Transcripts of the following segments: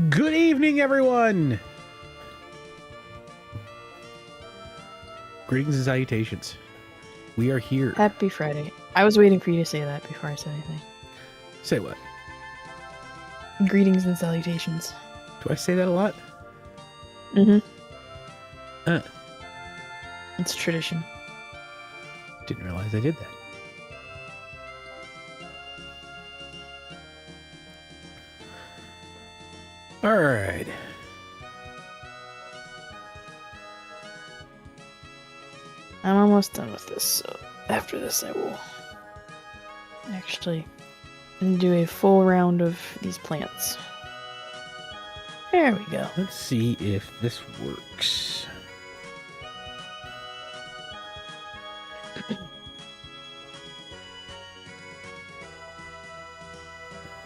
Good evening, everyone! Greetings and salutations. We are here. Happy Friday. I was waiting for you to say that before I said anything. Say what? Greetings and salutations. Do I say that a lot? Mm-hmm. It's tradition. Didn't realize I did that. Alright. I'm almost done with this, so after this I will actually do a full round of these plants. There we go. Let's see if this works.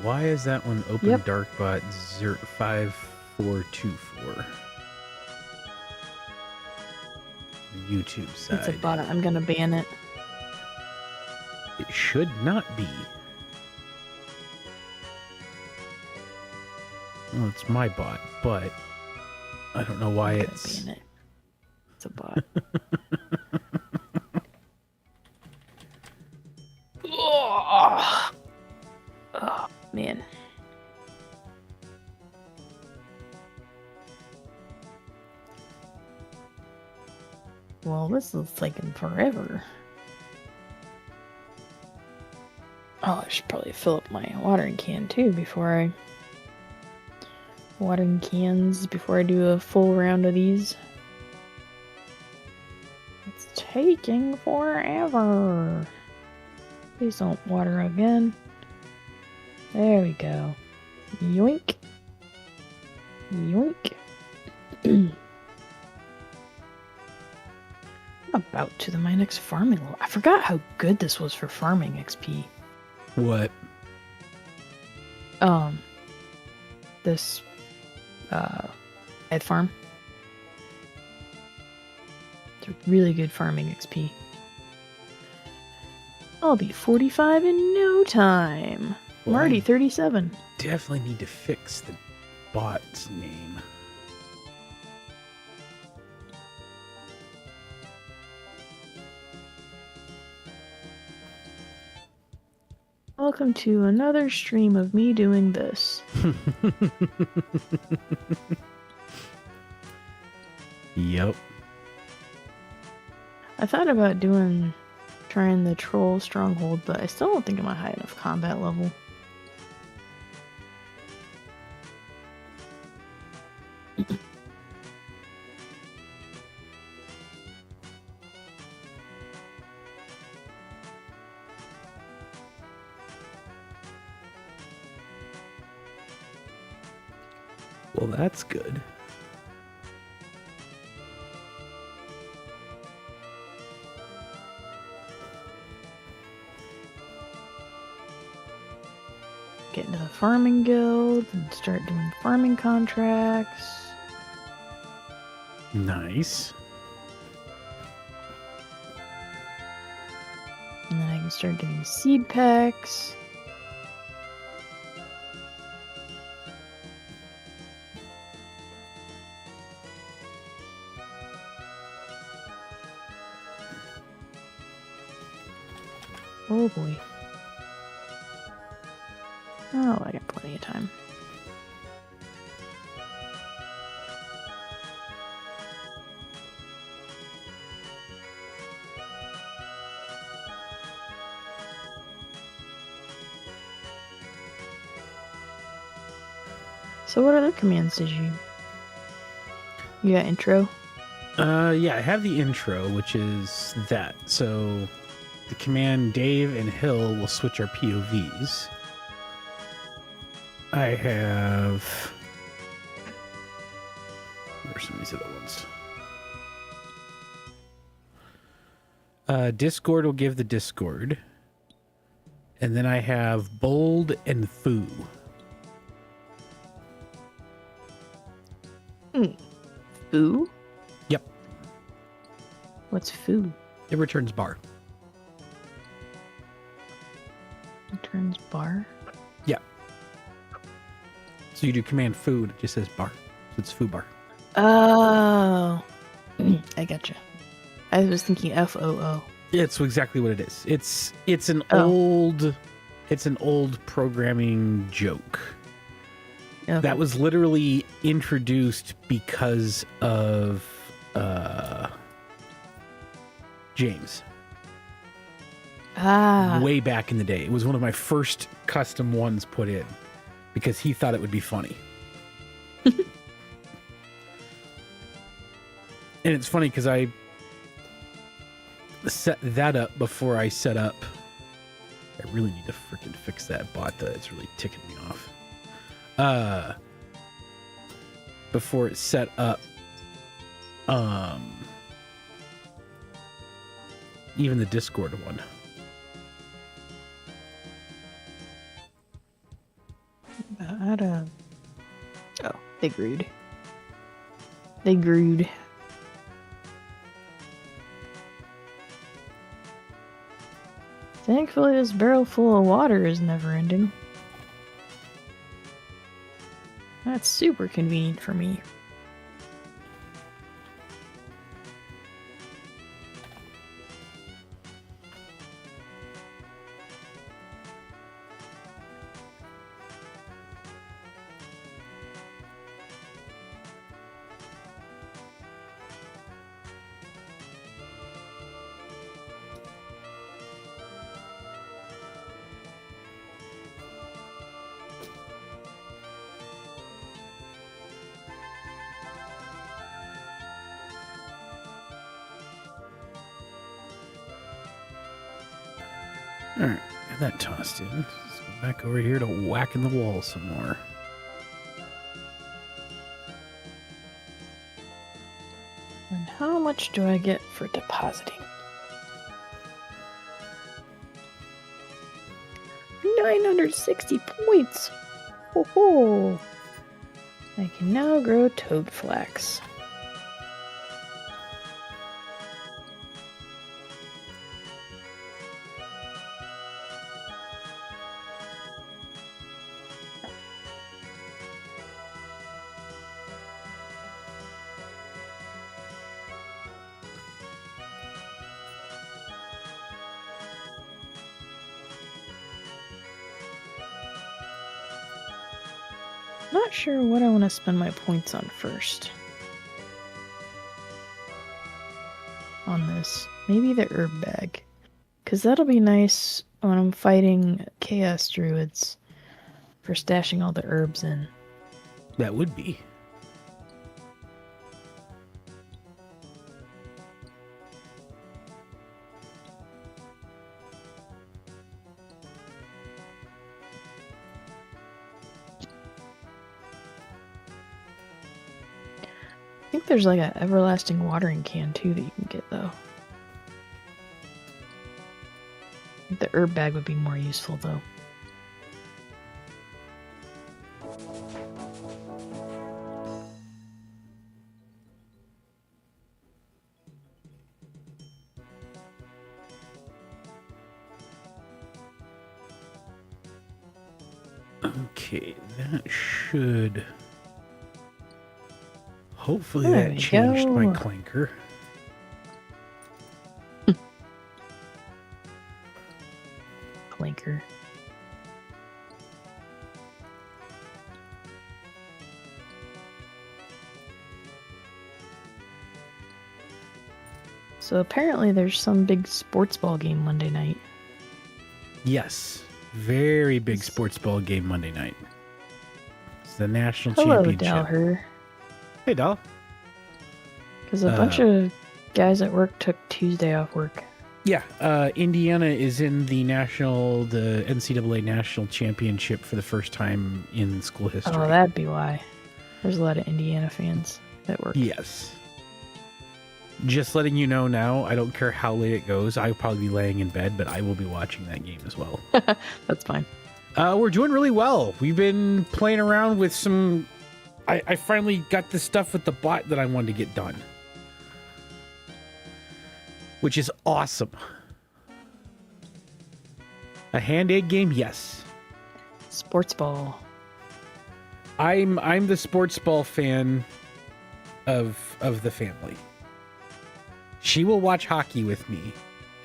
Why is that one OpenDarkwing 5424? The YouTube side. It's a bot. I'm gonna ban it. It should not be. Well, it's my bot, but I don't know why it's... Ban it. It's a bot. Oh, man. Well, this is taking forever. Oh, I should probably fill up my watering can too before I... Watering cans before I do a full round of these. It's taking forever. Please don't water again. There we go. Yoink. Yoink. I'm about to my next farming level. I forgot how good this was for farming XP. What? This Ed farm. It's a really good farming XP. I'll be 45 in no time. I'm Well, already 37. Definitely need to fix the bot's name. Welcome to another stream of me doing this. Yep. I thought about trying the troll stronghold, but I still don't think I'm at high enough combat level. Well, that's good. Get into the farming guild and start doing farming contracts. Nice. And then I can start getting seed packs. Oh boy. Oh, I got plenty of time. So what other commands did you... You got intro? Yeah, I have the intro, which is that. So the command Dave and Hill will switch our POVs. I have... Where's some of these other ones? Discord will give the Discord. And then I have Bold and Foo. Foo? Yep. What's foo? It returns bar. Returns bar? Yeah. So you do command food, it just says bar. So it's food bar. Oh, I gotcha. I was thinking FOO. It's exactly what it is. It's an Oh. old programming joke. Okay. That was literally introduced because of James. Way back in the day. It was one of my first custom ones put in because he thought it would be funny. And it's funny because I set that up before I set up. I really need to freaking fix that bot. That's really ticking me off. Before it's set up, even the Discord one. Oh, they grewed. They grewed. Thankfully, this barrel full of water is never ending. That's super convenient for me. All right, got that tossed in. Let's go back over here to whacking the wall some more. And how much do I get for depositing? 960 points! Ho ho! I can now grow toad flax. Not sure what I want to spend my points on first. On this. Maybe the herb bag. Because that'll be nice when I'm fighting chaos druids for stashing all the herbs in. That would be. I think there's like an everlasting watering can too that you can get though. I think the herb bag would be more useful though. Okay, that should... Hopefully There that we changed go. my clanker. Clinker. So apparently there's some big sports ball game Monday night. Yes, very big sports ball game Monday night. It's the national Hello, championship. Dalher. Hey, Dal. Because a bunch of guys at work took Tuesday off work. Yeah, Indiana is in the NCAA national championship for the first time in school history. Oh, that'd be why. There's a lot of Indiana fans at work. Yes. Just letting you know now, I don't care how late it goes. I'll probably be laying in bed, but I will be watching that game as well. That's fine. We're doing really well. We've been playing around with some... I finally got the stuff with the bot that I wanted to get done. Which is awesome. A hand-aid game? Yes. Sports ball. I'm the sports ball fan of the family. She will watch hockey with me,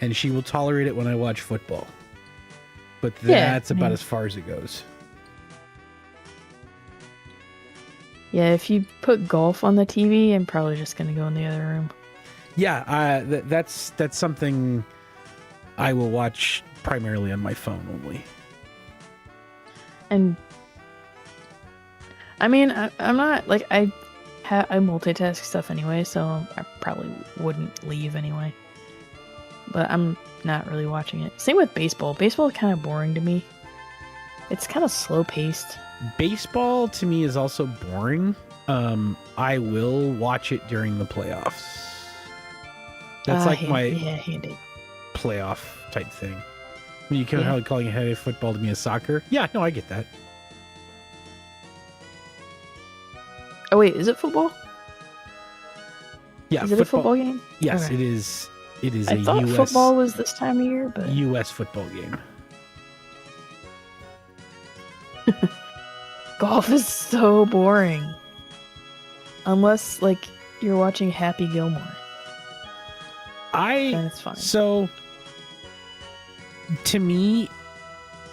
and she will tolerate it when I watch football. But that's about as far as it goes. Yeah, if you put golf on the TV, I'm probably just gonna go in the other room. Yeah, that's something I will watch primarily on my phone only. And I mean, I'm not like I multitask stuff anyway, so I probably wouldn't leave anyway. But I'm not really watching it. Same with baseball. Baseball is kind of boring to me. It's kind of slow paced. Baseball to me is also boring. I will watch it during the playoffs. That's like my playoff type thing. When you kind of calling it football to me as soccer. Yeah, no, I get that. Oh wait, is it football? Yeah, is it a football game? Yes, okay. it is. It is I thought football was this time of year, but U.S. football game. Golf is so boring. Unless like you're watching Happy Gilmore. Then it's fine. So to me,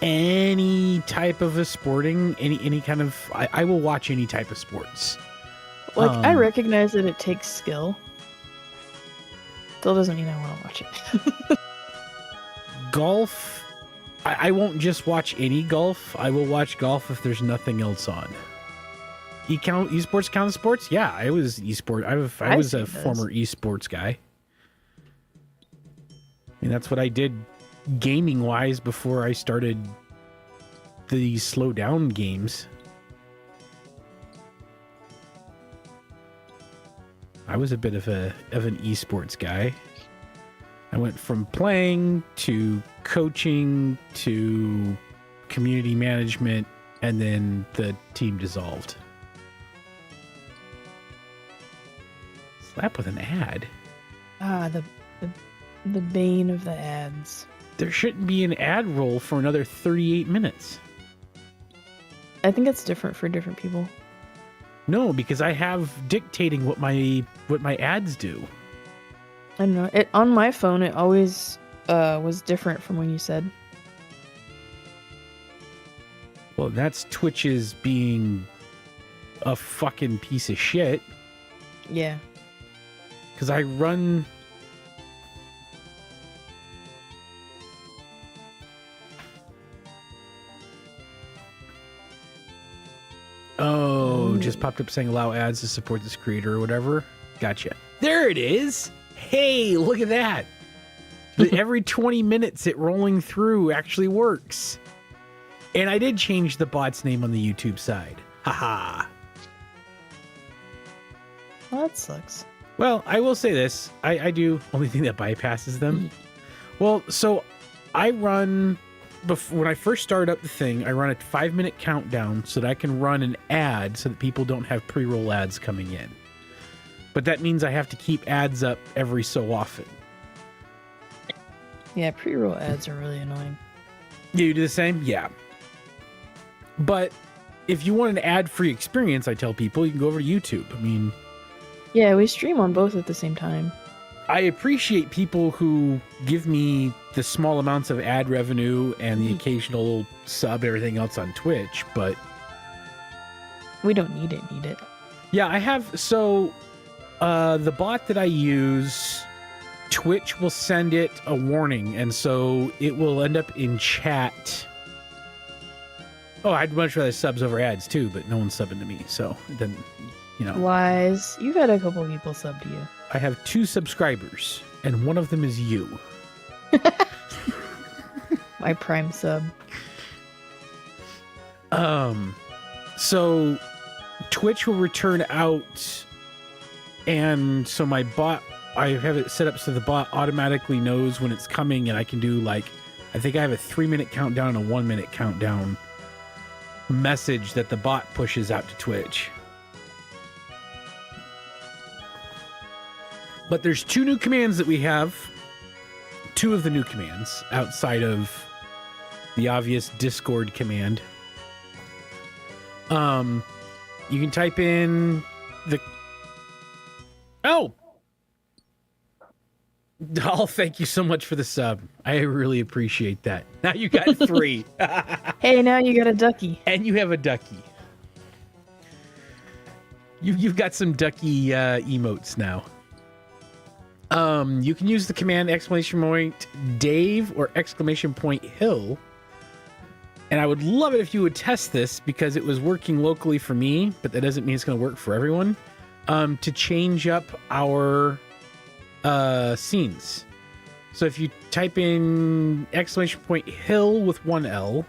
any type of a sporting, any kind of, I will watch any type of sports. Like I recognize that it takes skill. Still doesn't mean I want to watch it. Golf, I won't just watch any golf. I will watch golf if there's nothing else on. Esports count as sports? Yeah, I was esport. I was a former esports guy. I mean, that's what I did gaming wise before I started the slow down games. I was a bit of an esports guy. I went from playing to coaching to community management, and then the team dissolved. Slap with an ad. The bane of the ads. There shouldn't be an ad roll for another 38 minutes. I think it's different for different people. No, because I have dictating what my ads do. I don't know. It on my phone. It always was different from when you said. Well, that's Twitch's being a fucking piece of shit. Yeah. Because I run. Oh, just popped up saying allow ads to support this creator or whatever. Gotcha. There it is. Hey, look at that. Every 20 minutes it rolling through actually works. And I did change the bot's name on the YouTube side. Haha. Well, that sucks. Well, I will say this. I do only thing that bypasses them. Well, so I run... when I first start up the thing, I run a 5-minute countdown so that I can run an ad so that people don't have pre-roll ads coming in. But that means I have to keep ads up every so often. Yeah, pre-roll ads are really annoying. You do the same? Yeah. But if you want an ad-free experience, I tell people, you can go over to YouTube. I mean... Yeah, we stream on both at the same time. I appreciate people who give me the small amounts of ad revenue and the occasional sub, everything else on Twitch, but... We don't need it. Yeah, I have... So, the bot that I use, Twitch will send it a warning, and so it will end up in chat. Oh, I'd much rather subs over ads, too, but no one's subbing to me, so then, you know... Lies. You've had a couple people sub to you. I have 2 subscribers, and one of them is you. My prime sub. So Twitch will return out, and so my bot, I have it set up so the bot automatically knows when it's coming, and I can do like, I think I have a 3-minute countdown and a 1-minute countdown message that the bot pushes out to Twitch. But there's 2 new commands that we have. 2 of the new commands outside of the obvious Discord command. You can type in the... Oh! Oh, thank you so much for the sub. I really appreciate that. Now you got 3. Hey, now you got a ducky. And you have a ducky. You've got some ducky emotes now. You can use the command !Dave or !Hill. And I would love it if you would test this because it was working locally for me, but that doesn't mean it's going to work for everyone. To change up our scenes. So if you type in !Hill with 1 L,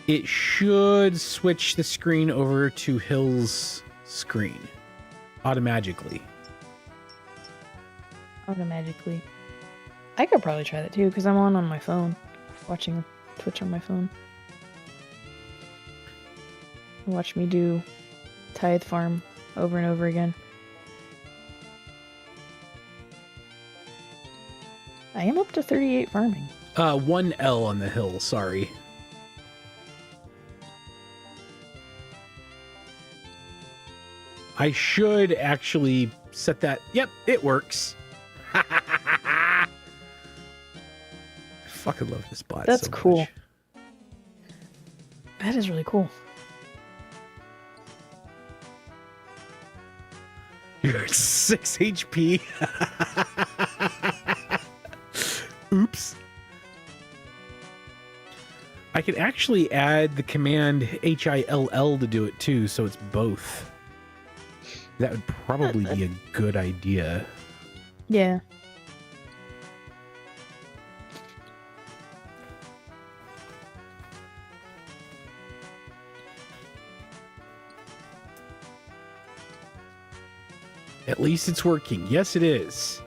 it should switch the screen over to Hill's screen automatically. I could probably try that too because I'm on my phone, watching Twitch on my phone. Watch me do Tithe Farm over and over again. I am up to 38 farming. 1 L on the hill, sorry. I should actually set that. Yep, it works. I fucking love this bot. That's so cool. much. That is really cool. You're at 6 HP. Oops. I could actually add the command HILL to do it too, so it's both. That would probably be a good idea. Yeah. At least it's working. Yes, it is.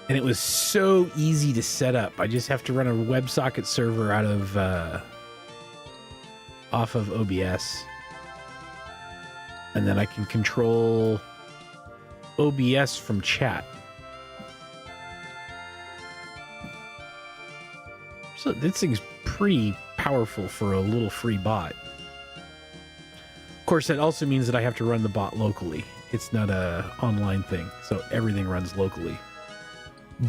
And it was so easy to set up. I just have to run a WebSocket server out of off of OBS. And then I can control OBS from chat. So this thing's pretty powerful for a little free bot. Of course, that also means that I have to run the bot locally. It's not a online thing, so everything runs locally.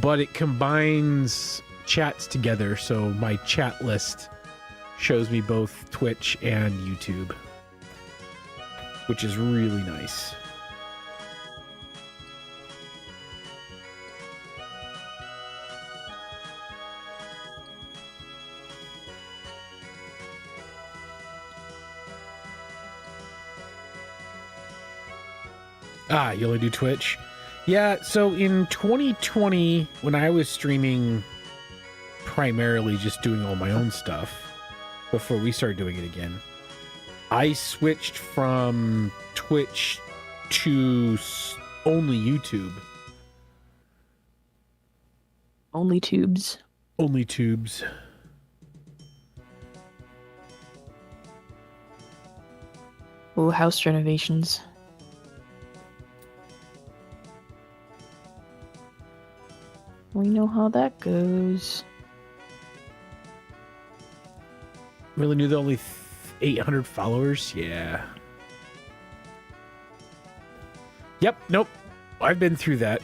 But it combines chats together, so my chat list shows me both Twitch and YouTube, which is really nice. Ah, you only do Twitch? Yeah, so in 2020, when I was streaming primarily just doing all my own stuff, before we started doing it again, I switched from Twitch to only YouTube. Only tubes. Only tubes. Oh, house renovations. We know how that goes. Really knew there only 800 followers? Yeah. Yep, nope. I've been through that.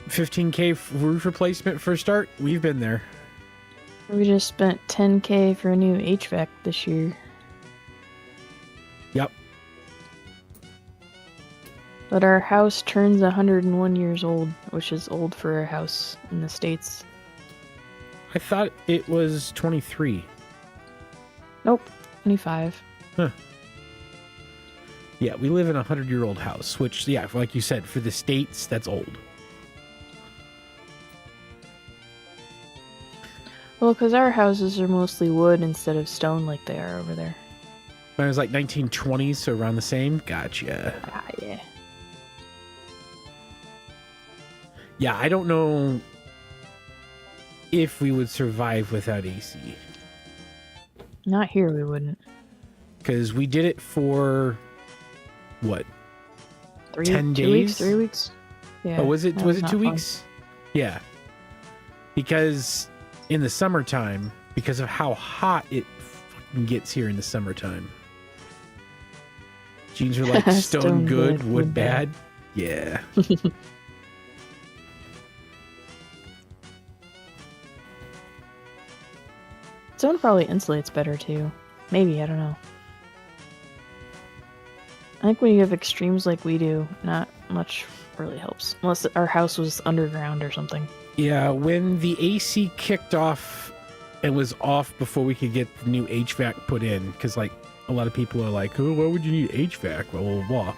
15K roof replacement for a start. We've been there. We just spent 10K for a new HVAC this year. Yep. But our house turns 101 years old, which is old for a house in the States. I thought it was 23. Nope, 25. Huh. Yeah, we live in a 100-year-old house, which, yeah, like you said, for the States, that's old. Well, because our houses are mostly wood instead of stone like they are over there. When it was like 1920s, so around the same? Gotcha. Ah, yeah. Yeah, I don't know if we would survive without AC. Not here, we wouldn't. Because we did it for, what, 10 2 days? weeks, 3 weeks? Yeah. Oh, was it that 2 not fun. weeks? Yeah. Because in the summertime, because of how hot it fucking gets here in the summertime, Jeans are like stone good, wood bad. Yeah. Stone probably insulates better too. Maybe, I don't know. I think when you have extremes like we do, not much really helps. Unless our house was underground or something. Yeah, when the AC kicked off and was off before we could get the new HVAC put in, because like a lot of people are like, oh, why would you need HVAC? Blah, blah, blah.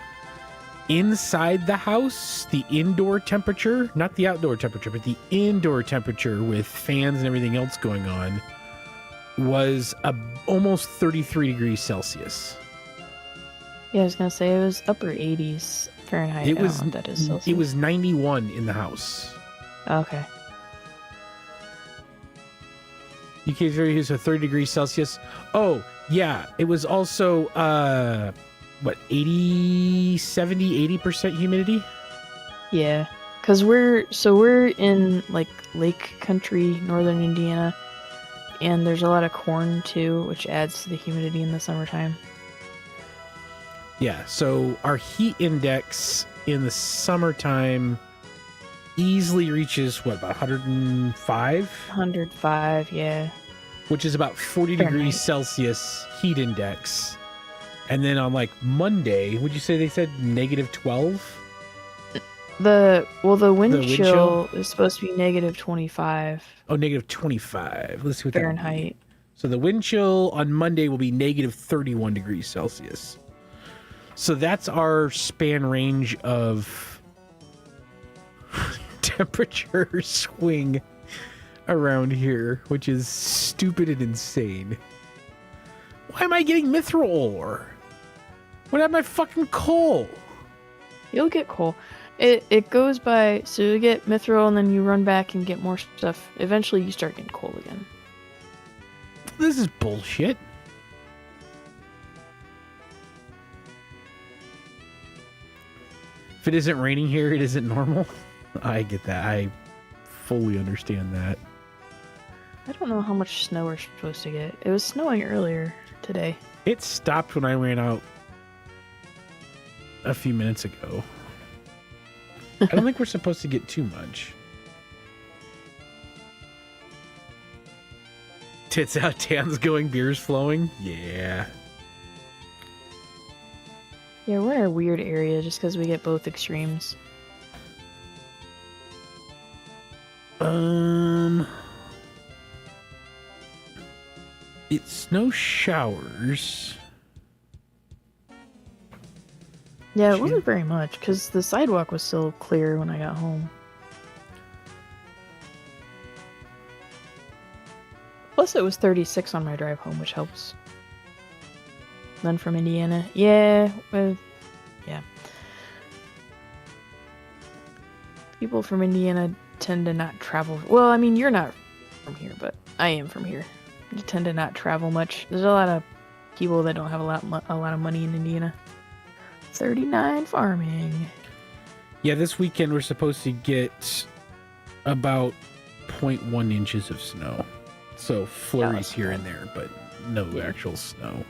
Inside the house, the indoor temperature, not the outdoor temperature, but the indoor temperature with fans and everything else going on was almost 33 degrees Celsius. Yeah, I was gonna say it was upper 80s Fahrenheit. I don't know what that is Celsius. It was 91 in the house. Okay. UK values are 30 degrees Celsius. Oh, yeah. It was also, 80% humidity? Yeah. Because we're in, like, lake country, northern Indiana. And there's a lot of corn, too, which adds to the humidity in the summertime. Yeah, so our heat index in the summertime easily reaches, about 105? 105, yeah. Which is about 40 degrees Celsius heat index. And then on, like, Monday, would you say they said negative 12? The wind chill is supposed to be negative 25. Oh, negative 25. Let's see what Fahrenheit. So the wind chill on Monday will be negative 31 degrees Celsius. So that's our span range of temperature swing around here, which is stupid and insane. Why am I getting mithril ore? What happened to my fucking coal? You'll get coal. It goes by, so you get mithril and then you run back and get more stuff. Eventually you start getting coal again. This is bullshit. If it isn't raining here, it isn't normal. I get that. I fully understand that. I don't know how much snow we're supposed to get. It was snowing earlier today. It stopped when I ran out a few minutes ago. I don't think we're supposed to get too much. Tits out, Dan's going, beers flowing. Yeah. Yeah, we're in a weird area just because we get both extremes. It's no showers. Yeah, it wasn't very much because the sidewalk was still clear when I got home. Plus, it was 36 on my drive home, which helps. Then from Indiana, yeah. People from Indiana tend to not travel. Well, I mean, you're not from here, but I am from here. You tend to not travel much. There's a lot of people that don't have a lot of money in Indiana. 39 farming. Yeah, this weekend we're supposed to get about 0.1 inches of snow. So flurries here and there, but no actual snow.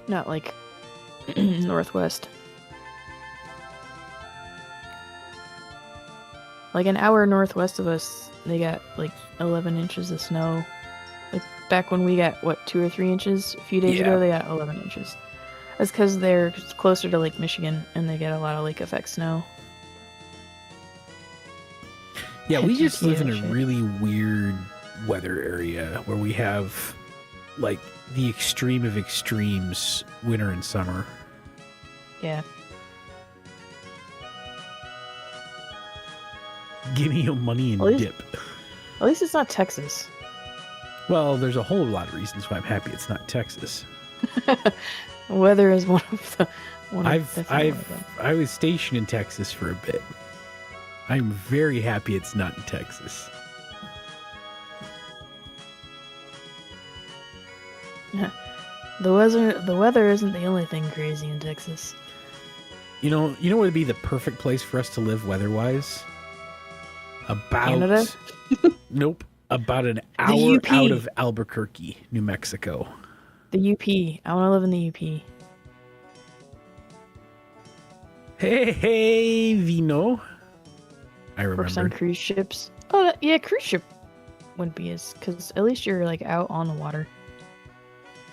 Not like Northwest. Like an hour northwest of us, they got like 11 inches of snow. Like back when we got, 2 or 3 inches a few days ago, they got 11 inches. That's because they're closer to Lake Michigan and they get a lot of lake effect snow. Yeah, we just live in a really weird weather area where we have like the extreme of extremes, winter and summer. Yeah. Give me your money and dip. At least it's not Texas. Well, there's a whole lot of reasons why I'm happy it's not Texas. Weather is one of the. I was stationed in Texas for a bit. I'm very happy it's not in Texas. The weather isn't the only thing crazy in Texas. You know what would be the perfect place for us to live weather-wise? Canada? Nope. About an hour out of Albuquerque, New Mexico. The UP. I want to live in the UP. Hey, Vino. I Works on remember. cruise ships. Oh, yeah, cruise ship wouldn't be as, because at least you're like out on the water,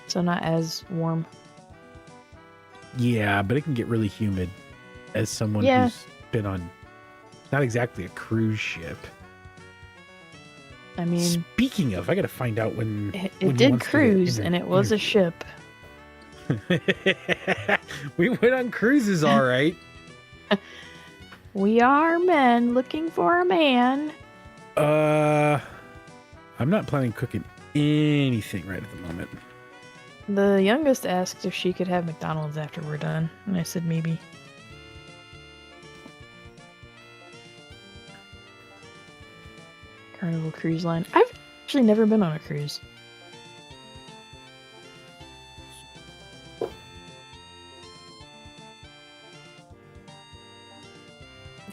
so not as warm. Yeah, but it can get really humid as someone Yeah. who's been on not exactly a cruise ship. I mean, Speaking of, I got to find out when it when he did wants to get cruise, and it was a ship. We went on cruises, all right. We are men looking for a man. I'm not planning cooking anything right at the moment. The youngest asked if she could have McDonald's after we're done, and I said maybe. Carnival Cruise Line. I've actually never been on a cruise.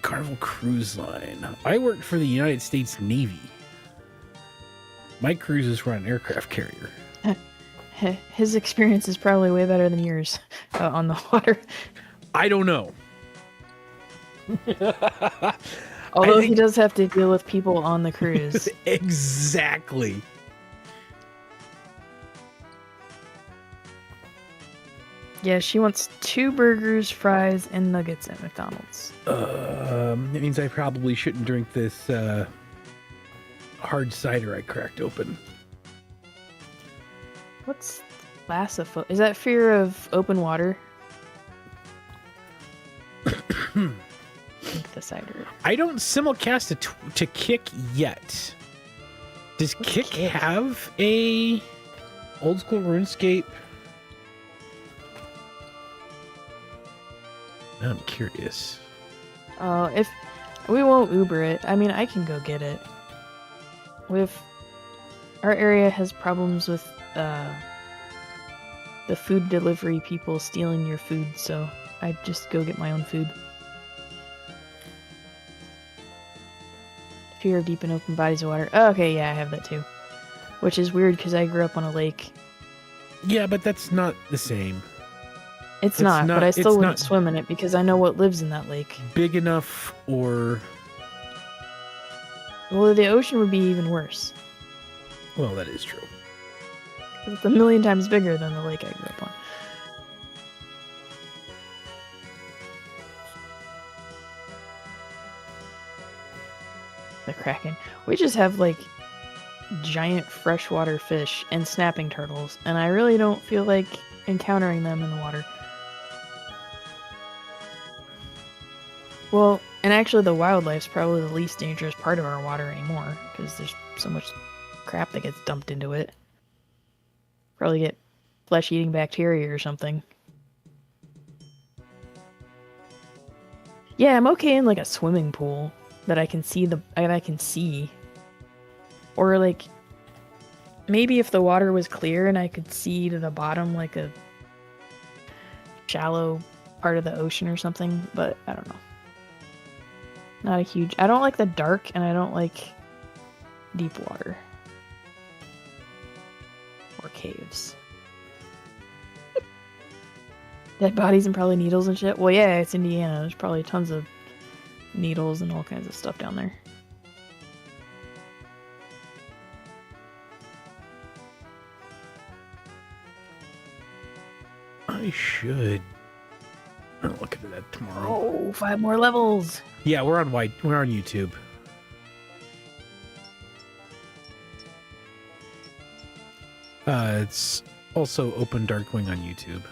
Carnival Cruise Line. I worked for the United States Navy. My cruises were on an aircraft carrier. His experience is probably way better than yours on the water. I don't know. Although he does have to deal with people on the cruise. Exactly. Yeah, she wants 2 burgers, fries, and nuggets at McDonald's. That means I probably shouldn't drink this hard cider I cracked open. What's Lassapho? Is that fear of open water? Drink the cider. I don't simulcast to Kick yet. Does Kick have a old school RuneScape? I'm curious. If we won't Uber it, I mean, I can go get it. Our area has problems with the food delivery people stealing your food, so I just go get my own food. Fear of deep and open bodies of water. Oh, okay, yeah, I have that too. Which is weird because I grew up on a lake. Yeah, but that's not the same. It's not, but I still wouldn't swim in it because I know what lives in that lake. Big enough or... Well, the ocean would be even worse. Well, that is true. It's 1,000,000 times bigger than the lake I grew up on. The Kraken. We just have, like, giant freshwater fish and snapping turtles, and I really don't feel like encountering them in the water. Well, and actually the wildlife's probably the least dangerous part of our water anymore, because there's so much crap that gets dumped into it. Probably get flesh-eating bacteria or something. Yeah, I'm okay in like a swimming pool that I can see. Or like maybe if the water was clear and I could see to the bottom like a shallow part of the ocean or something, but I don't know. Not a huge... I don't like the dark and I don't like deep water. Or caves. Dead bodies and probably needles and shit. Well, yeah, it's Indiana. There's probably tons of needles and all kinds of stuff down there. I should. I'll look into that tomorrow. Oh, 5 more levels. Yeah, we're on YouTube. It's also OpenDarkwing on YouTube.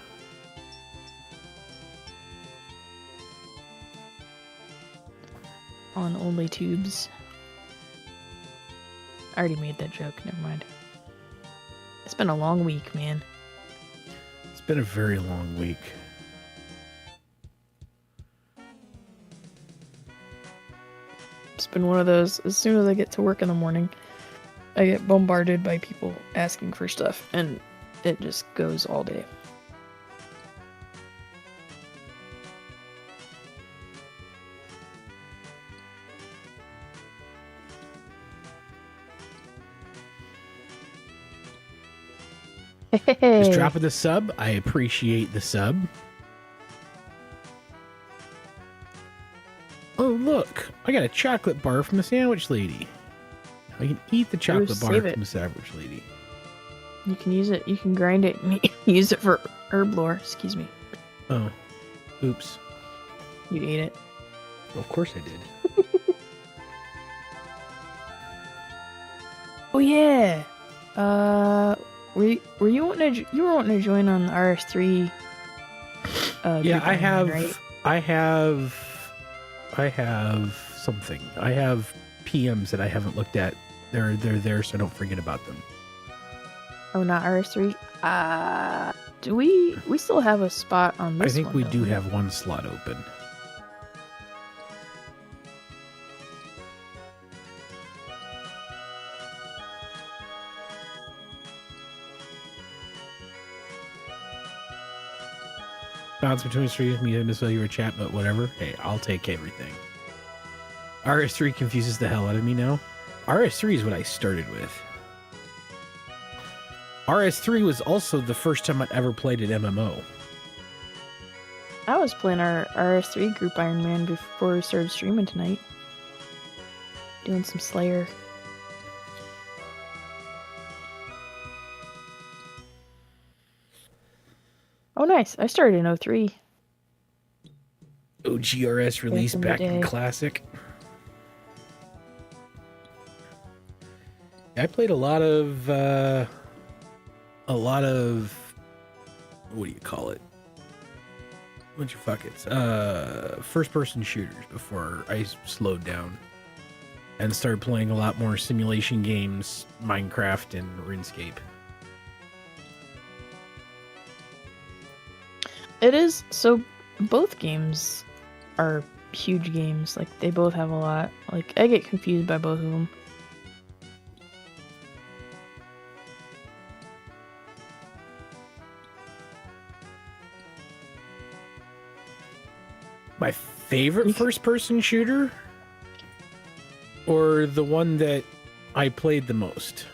On only tubes. I already made that joke, never mind. It's been a long week, man. It's been a very long week. It's been one of those, as soon as I get to work in the morning, I get bombarded by people asking for stuff, and it just goes all day. Hey. Just dropping the sub. I appreciate the sub. Oh, look. I got a chocolate bar from the sandwich lady. I can eat the chocolate bar save from it. the sandwich lady. You can use it. You can grind it and use it for herb lore. Excuse me. Oh. Oops. You ate it. Of course I did. Oh yeah. Were you wanting to join on the RS3? Yeah, group Ironman, right? I have something. I have PMs that I haven't looked at. They're there, so I don't forget about them. Oh, not RS3. Do we still have a spot on this? I think one, we don't do have one slot open. Bounce between streams, me and Miss your chat, but whatever. Hey, I'll take everything. RS3 confuses the hell out of me now. RS3 is what I started with. RS3 was also the first time I'd ever played an MMO. I was playing our RS3 group Ironman before we started streaming tonight. Doing some Slayer. Oh, nice. I started in 03. OGRS released back in day. Classic. I played a lot of what do you call it? Bunch of fuckets. First-person shooters before I slowed down and started playing a lot more simulation games, Minecraft and RuneScape. It is, so both games are huge games. Like, they both have a lot. Like, I get confused by both of them. My favorite first-person shooter? Or the one that I played the most?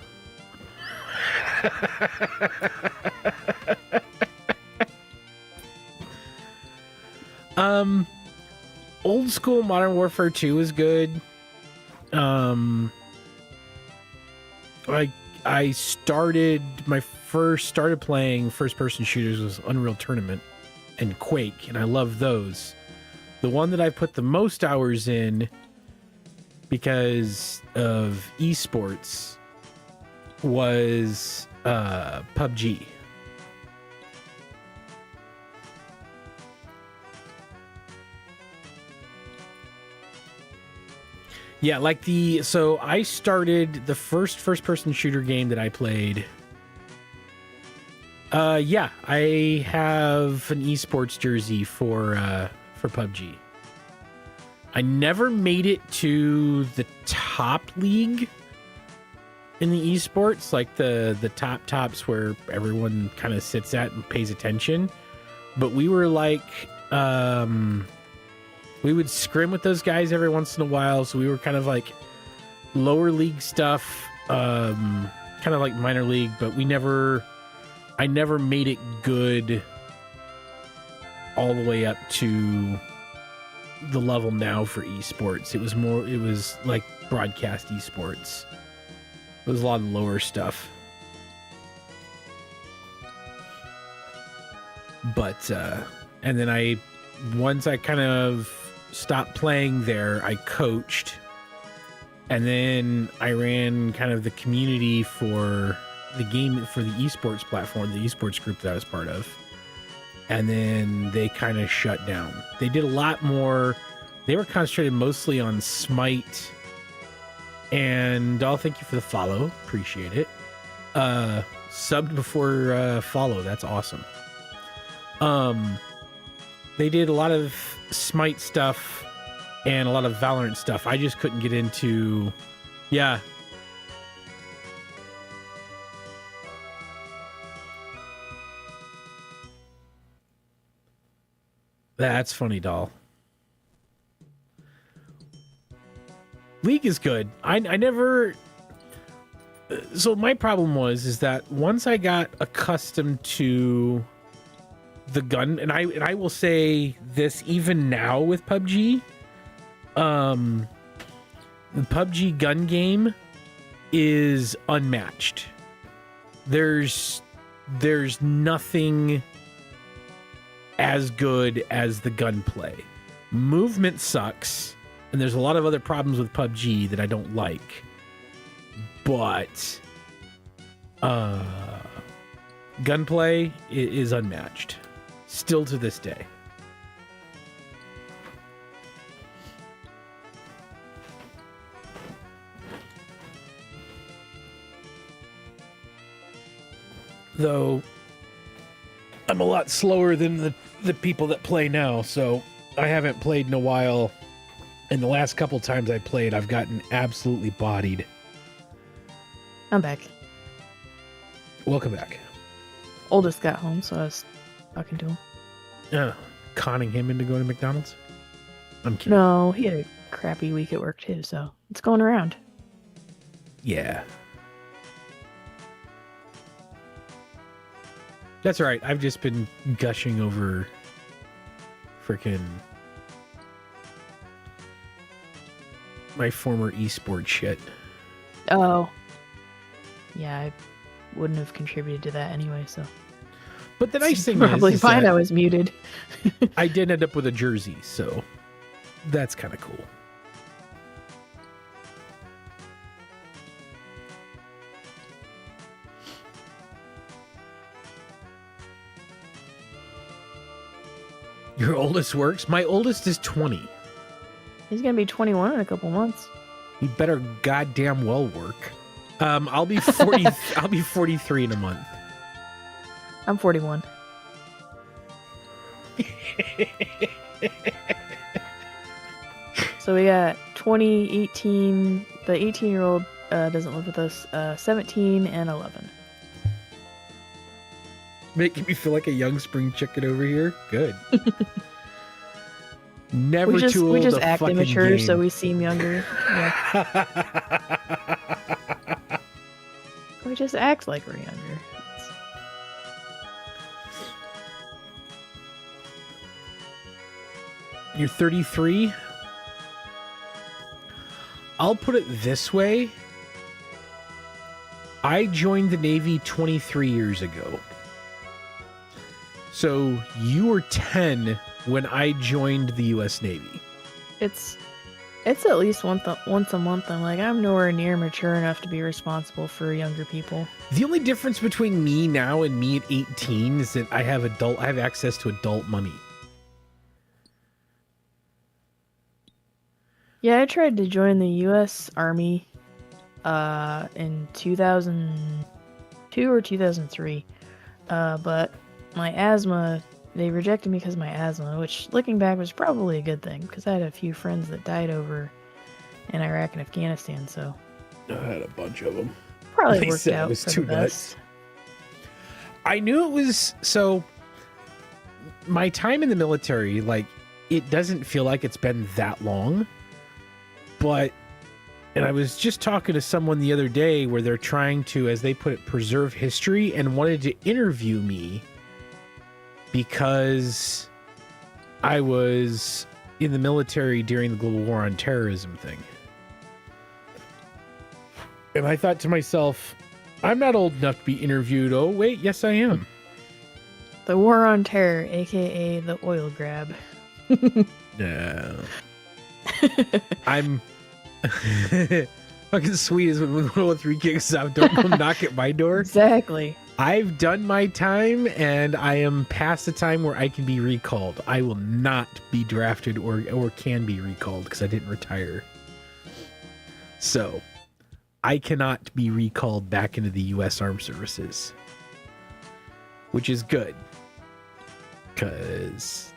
Old school Modern Warfare 2 is good. I started playing first-person shooters was Unreal Tournament and Quake, and I love those. The one that I put the most hours in because of esports was PUBG. Yeah, so I started the first-person shooter game that I played. Yeah, I have an esports jersey for PUBG. I never made it to the top league in the esports, like the tops where everyone kind of sits at and pays attention. But we were like, we would scrim with those guys every once in a while, so we were kind of like lower league stuff, kind of like minor league, but I never made it good all the way up to the level now for esports. It was like broadcast esports. It was a lot of lower stuff. But, and then once I kind of stopped playing there, I coached. And then I ran kind of the community for the game, for the esports platform, the esports group that I was part of. And then they kind of shut down. They did a lot more. They were concentrated mostly on Smite. And I'll thank you for the follow. Appreciate it. Subbed before follow. That's awesome. They did a lot of Smite stuff and a lot of Valorant stuff. I just couldn't get into... Yeah. That's funny, doll. League is good. I never... So my problem is that once I got accustomed to the gun, and I will say this even now with PUBG, The PUBG gun game is unmatched. There's nothing as good as the gunplay. Movement sucks, and there's a lot of other problems with PUBG that I don't like. But gunplay is unmatched, still to this day. Though I'm a lot slower than the people that play now, so I haven't played in a while. And the last couple times I played, I've gotten absolutely bodied. I'm back. Welcome back. Oldest got home, so I was talking to him. Conning him into going to McDonald's? I'm kidding. No, he had a crappy week at work too, so it's going around. Yeah. That's right. I've just been gushing over freaking my former esports shit. Oh. Yeah, I wouldn't have contributed to that anyway, so. But the nice thing probably is fine that I was muted. I did end up with a jersey, so that's kind of cool. Your oldest works? My oldest is 20. He's gonna be 21 in a couple months. He better goddamn well work. I'll be 40. I'll be 43 in a month. I'm 41. So we got 20, 18. The 18-year-old doesn't live with us. 17 and 11. Making me feel like a young spring chicken over here. Good. Never too old. We just to act fucking immature, game. so we seem younger. Yeah. We just act like we're younger. You're 33. I'll put it this way. I joined the Navy 23 years ago. So you were 10 when I joined the U.S. Navy. It's at least once a month. I'm like, I'm nowhere near mature enough to be responsible for younger people. The only difference between me now and me at 18 is that I have access to adult money. Yeah, I tried to join the U.S. Army in 2002 or 2003, but my asthma, they rejected me because of my asthma, which looking back was probably a good thing because I had a few friends that died over in Iraq and Afghanistan, so I had a bunch of them. probably They worked said it out was for too the best. I knew it was, so my time in the military, like, it doesn't feel like it's been that long, but, and I was just talking to someone the other day where they're trying to, as they put it, preserve history and wanted to interview me because I was in the military during the global war on terrorism thing. And I thought to myself, I'm not old enough to be interviewed. Oh, wait, yes, I am. The War on Terror, aka the oil grab. No. I'm fucking sweet as when World War III kicks off. Don't come knock at my door. Exactly. I've done my time, and I am past the time where I can be recalled. I will not be drafted or can be recalled because I didn't retire. So, I cannot be recalled back into the U.S. Armed Services, which is good because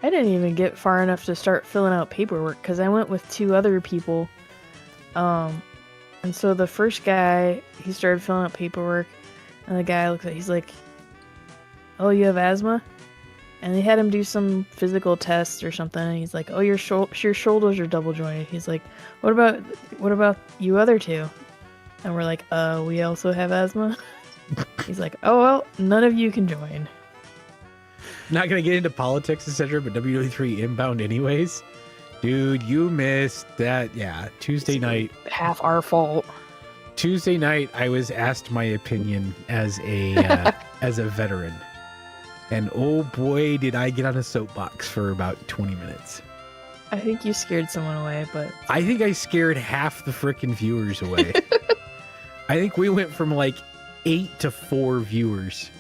I didn't even get far enough to start filling out paperwork because I went with two other people. And so the first guy, he started filling out paperwork, and the guy looks at, he's like, "Oh, you have asthma?" And they had him do some physical tests or something, and he's like, "Oh, your shoulders are double jointed." He's like, "What about you other two?" And we're like, "We also have asthma." He's like, "Oh well, none of you can join." not going to get into politics, etc., but W3 inbound anyways. Dude, you missed that. Yeah, Tuesday night. Half our fault. Tuesday night, I was asked my opinion as a as a veteran, and oh boy, did I get on a soapbox for about 20 minutes. I think you scared someone away, but I think I scared half the frickin' viewers away. I think we went from like 8 to 4 viewers.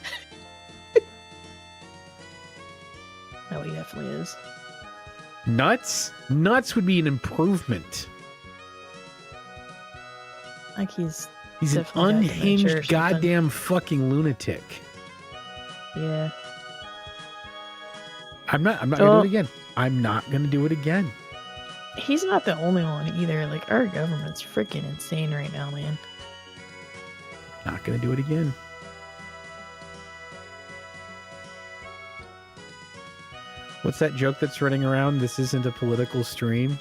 no, he definitely is. Nuts? Nuts would be an improvement. Like he's He's an definitely got dementia or unhinged something. goddamn fucking lunatic. Yeah. I'm not gonna do it again. I'm not gonna do it again. He's not the only one either. Like, our government's freaking insane right now, man. Not gonna do it again. What's that joke that's running around? This isn't a political stream,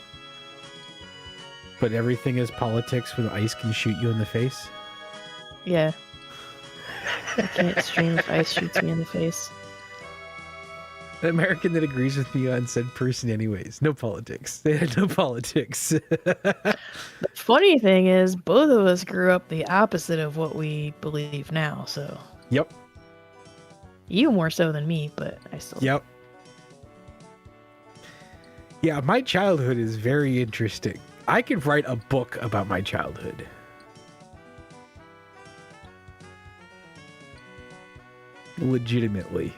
but everything is politics when ice can shoot you in the face. Yeah. I can't stream if ice shoots me in the face. An American that agrees with me on said person anyways. No politics. They had no politics. The funny thing is, both of us grew up the opposite of what we believe now, so. Yep. You more so than me, but I still. Yep. Yeah, my childhood is very interesting. I could write a book about my childhood. Legitimately.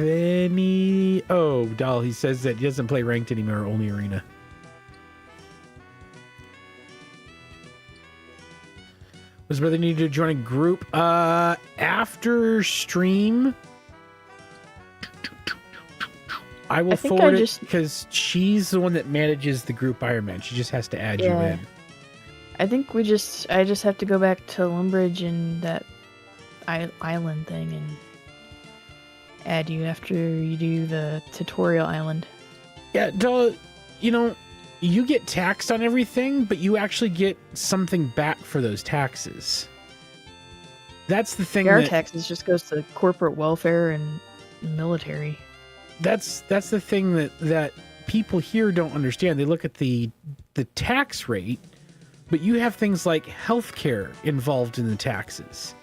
Vinny. Oh, Doll, he says that he doesn't play ranked anymore, only arena. Was brother needed to join a group? After stream, I will forward it because she's the one that manages the group Ironman. She just has to add you in. I think I just have to go back to Lumbridge and that island thing and add you after you do the tutorial island. Yeah, you know, you get taxed on everything, but you actually get something back for those taxes. That's the thing. Our taxes just goes to corporate welfare and military. That's the thing that people here don't understand. They look at the tax rate, but you have things like healthcare involved in the taxes.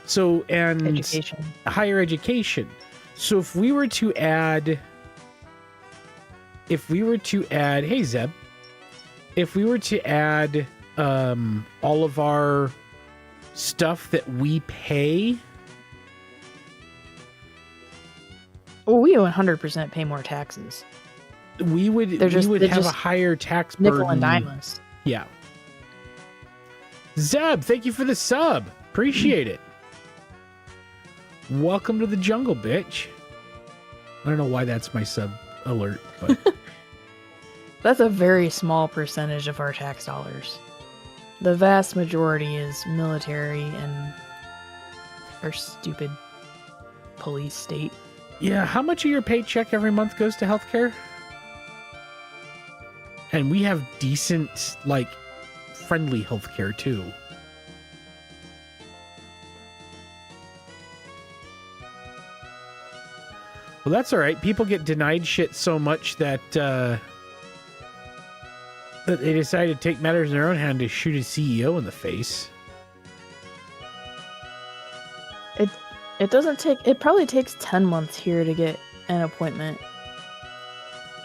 So, and education. Higher education. So if we were to add, hey Zeb, if we were to add all of our stuff that we pay. Well, we 100% pay more taxes. We would have a higher tax burden. Nickel and dime us. Yeah. Zeb, thank you for the sub. Appreciate it. Welcome to the jungle, bitch. I don't know why that's my sub alert, but that's a very small percentage of our tax dollars. The vast majority is military and our stupid police state. Yeah, how much of your paycheck every month goes to healthcare? And we have decent, like, friendly healthcare too. Well, that's all right. People get denied shit so much that that they decide to take matters in their own hand to shoot a CEO in the face. It doesn't take. It probably takes 10 months here to get an appointment.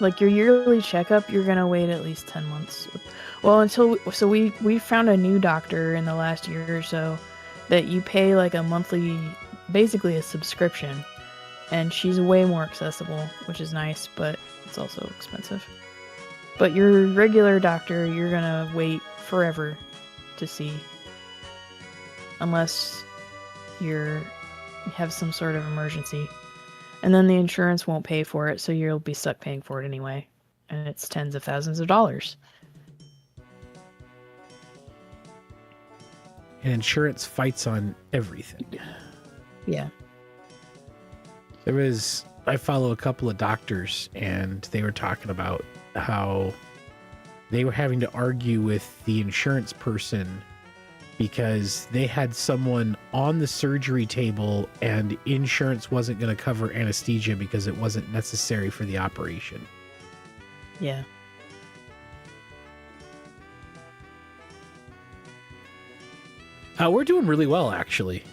Like your yearly checkup, you're gonna wait at least 10 months. Well, we found a new doctor in the last year or so that you pay like a monthly, basically a subscription. And she's way more accessible, which is nice, but it's also expensive. But your regular doctor, you're gonna wait forever to see. Unless you have some sort of emergency. And then the insurance won't pay for it, so you'll be stuck paying for it anyway. And it's tens of thousands of dollars. And insurance fights on everything. Yeah. I follow a couple of doctors, and they were talking about how they were having to argue with the insurance person because they had someone on the surgery table and insurance wasn't going to cover anesthesia because it wasn't necessary for the operation. Yeah. We're doing really well, actually.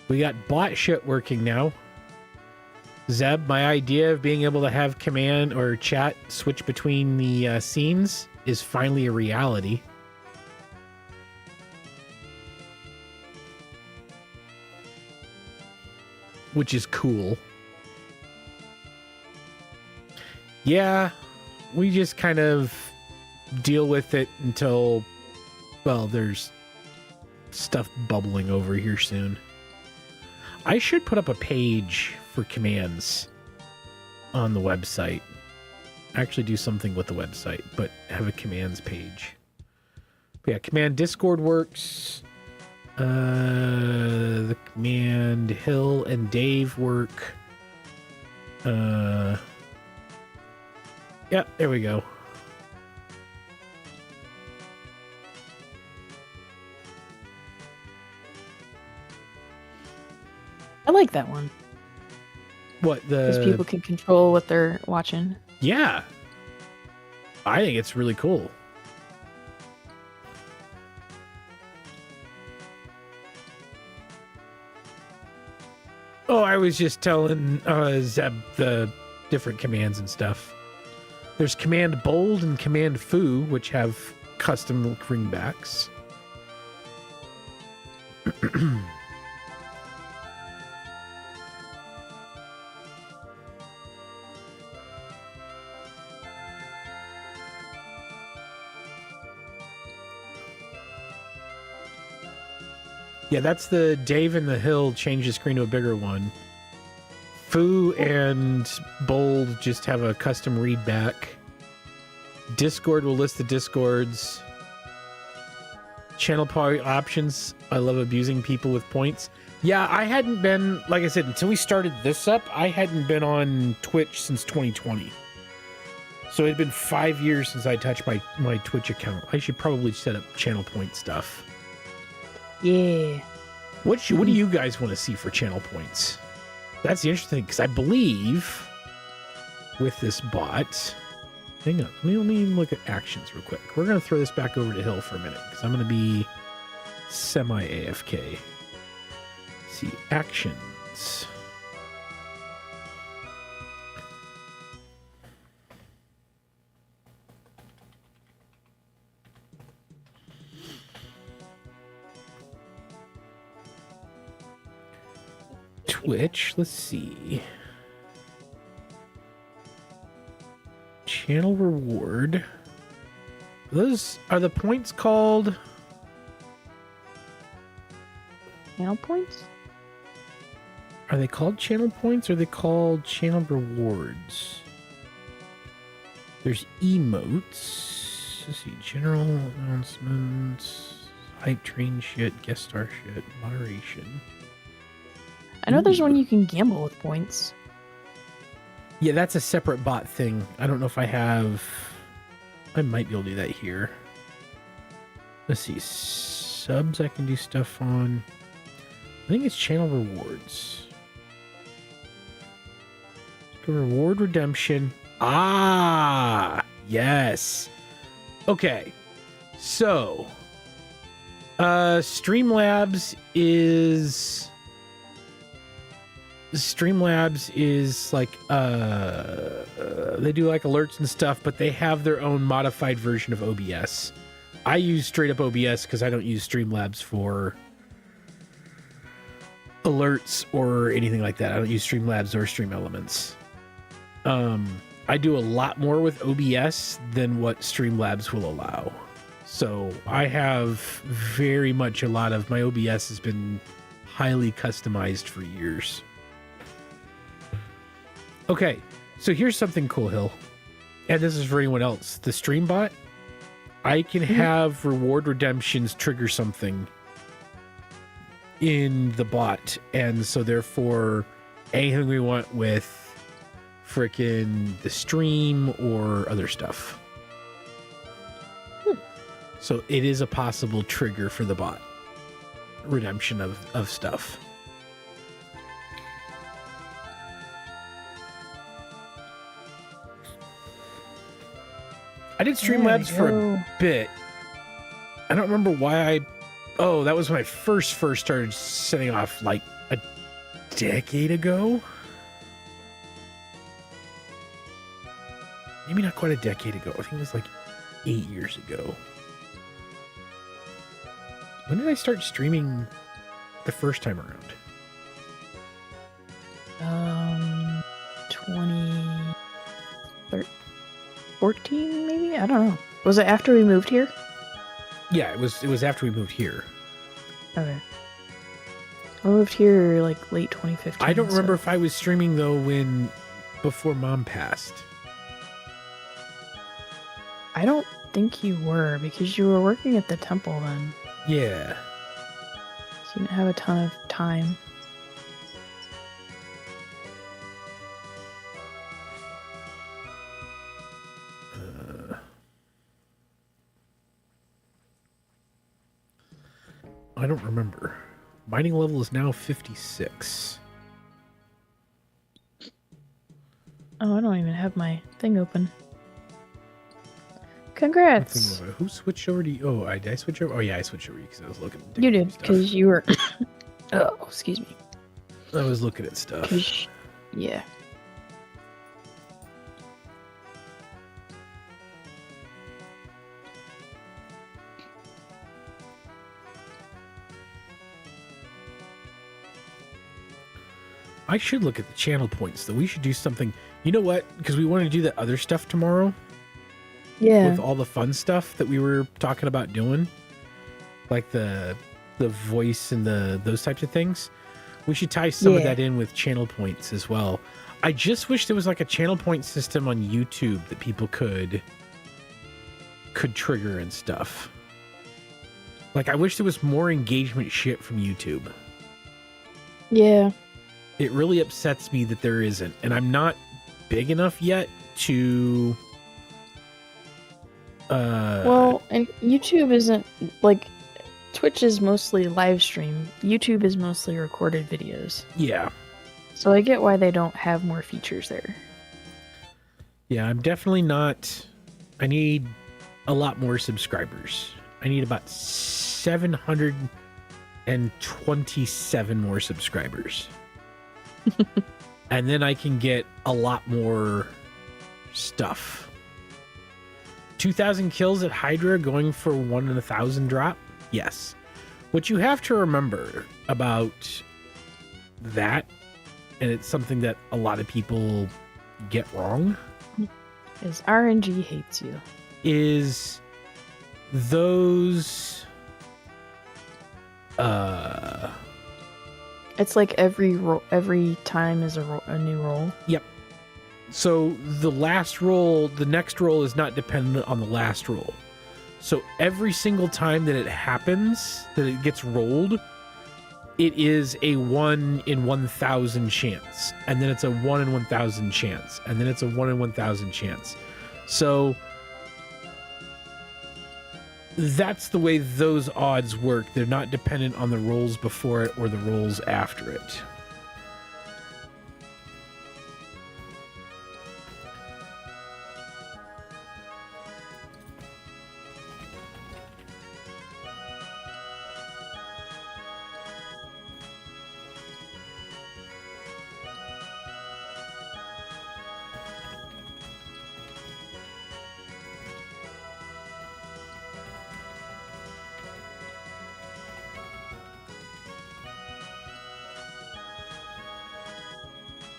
We got bot shit working now. Zeb, my idea of being able to have command or chat switch between the scenes is finally a reality. Which is cool. Yeah, we just kind of deal with it until, well, there's stuff bubbling over here soon. I should put up a page for commands on the website. Actually do something with the website, but have a commands page. But yeah, command Discord works. The command Hill and Dave work. Yeah, there we go. I like that one. What, Because people can control what they're watching. Yeah. I think it's really cool. Oh, I was just telling Zeb the different commands and stuff. There's Command Bold and Command Foo, which have custom ringbacks. Yeah, that's the Dave and the Hill change the screen to a bigger one. Foo and Bold just have a custom readback. Discord will list the Discords. Channel party options. I love abusing people with points. Yeah, I hadn't been, like I said, until we started this up, I hadn't been on Twitch since 2020. So it had been 5 years since I touched my Twitch account. I should probably set up channel point stuff. Yeah. What do you guys want to see for channel points? That's the interesting thing, because I believe with this bot... Hang on, let me look at actions real quick. We're going to throw this back over to Hill for a minute, because I'm going to be semi-AFK. See, actions. Twitch, let's see. Channel reward. Those are the points called Channel points? Are they called channel points or are they called channel rewards? There's emotes. Let's see, general announcements, hype train shit, guest star shit, moderation. I know there's one you can gamble with points. Yeah, that's a separate bot thing. I don't know if I have... I might be able to do that here. Let's see. Subs I can do stuff on. I think it's channel rewards. Let's go reward redemption. Ah! Yes! Okay. So... Streamlabs is like they do like alerts and stuff, but they have their own modified version of OBS. I use straight up OBS because I don't use Streamlabs for alerts or anything like that. I don't use Streamlabs or Stream Elements. I do a lot more with OBS than what Streamlabs will allow. So I have very much a lot of my OBS has been highly customized for years. Okay, so here's something cool, Hill. And this is for anyone else. The stream bot, I can have reward redemptions trigger something in the bot. And so therefore, anything we want with frickin' the stream or other stuff. So it is a possible trigger for the bot. redemption of stuff. I did Streamlabs for a bit. I don't remember why oh, that was when I first started setting off like a decade ago. Maybe not quite a decade ago. I think it was like 8 years ago. When did I start streaming the first time around? 2014 maybe? I don't know. Was it after we moved here? Yeah, it was after we moved here. Okay. I moved here like late 2015. I don't remember if I was streaming though before Mom passed. I don't think you were, because you were working at the temple then. Yeah. So you didn't have a ton of time. I don't remember. Mining level is now 56. Oh, I don't even have my thing open. Congrats. Who switched over to you? Oh, did I switch over? Oh, yeah, I switched over to you because I was looking at You did, because you were... oh, excuse me. I was looking at stuff. Yeah. I should look at the channel points, though. We should do something. You know what? Because we want to do that other stuff tomorrow. Yeah. With all the fun stuff that we were talking about doing. Like the voice and those types of things. We should tie some of that in with channel points as well. I just wish there was like a channel point system on YouTube that people could trigger and stuff. Like, I wish there was more engagement shit from YouTube. Yeah. It really upsets me that there isn't. And I'm not big enough yet to... well, and YouTube isn't... Like, Twitch is mostly live stream. YouTube is mostly recorded videos. Yeah. So I get why they don't have more features there. Yeah, I'm definitely not... I need a lot more subscribers. I need about 727 more subscribers. And then I can get a lot more stuff. 2,000 kills at Hydra going for 1 in 1,000 drop? Yes. What you have to remember about that, and it's something that a lot of people get wrong, is RNG hates you. Is those... It's like every time is a new roll. Yep. So the next roll is not dependent on the last roll. So every single time that it happens, that it gets rolled, it is a 1 in 1,000 chance. And then it's a 1 in 1,000 chance. And then it's a 1 in 1,000 chance. So that's the way those odds work. They're not dependent on the rolls before it or the rolls after it.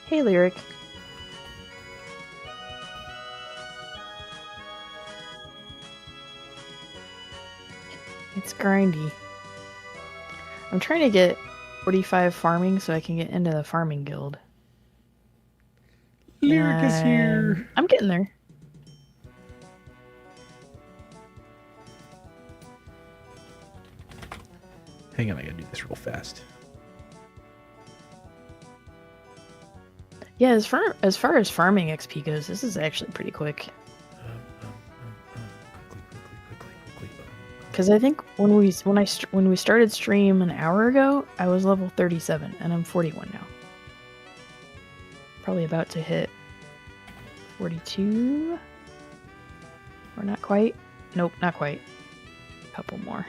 Hey, Lyric. It's grindy. I'm trying to get 45 farming so I can get into the farming guild. Lyric is here. I'm getting there. Hang on, I gotta do this real fast. Yeah, as far as farming XP goes, this is actually pretty quick. Because I think when we started stream an hour ago, I was level 37, and I'm 41 now. Probably about to hit 42, or not quite. Nope, not quite. A couple more.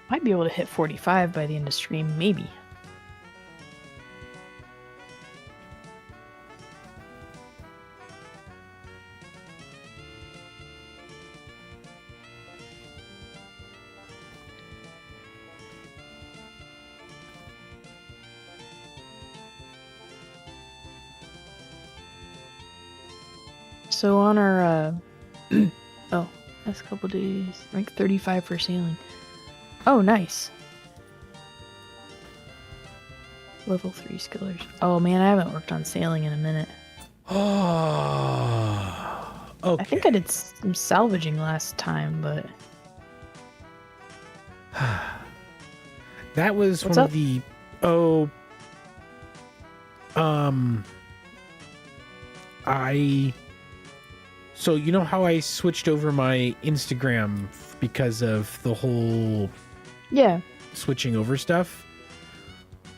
Might be able to hit 45 by the end of stream, maybe. So on our, oh, that's a couple days. Rank 35 for sailing. Oh, nice. Level 3 skillers. Oh man, I haven't worked on sailing in a minute. Oh, okay. I think I did some salvaging last time, but... That was What's one up? of the... So you know how I switched over my Instagram because of the whole Yeah. switching over stuff?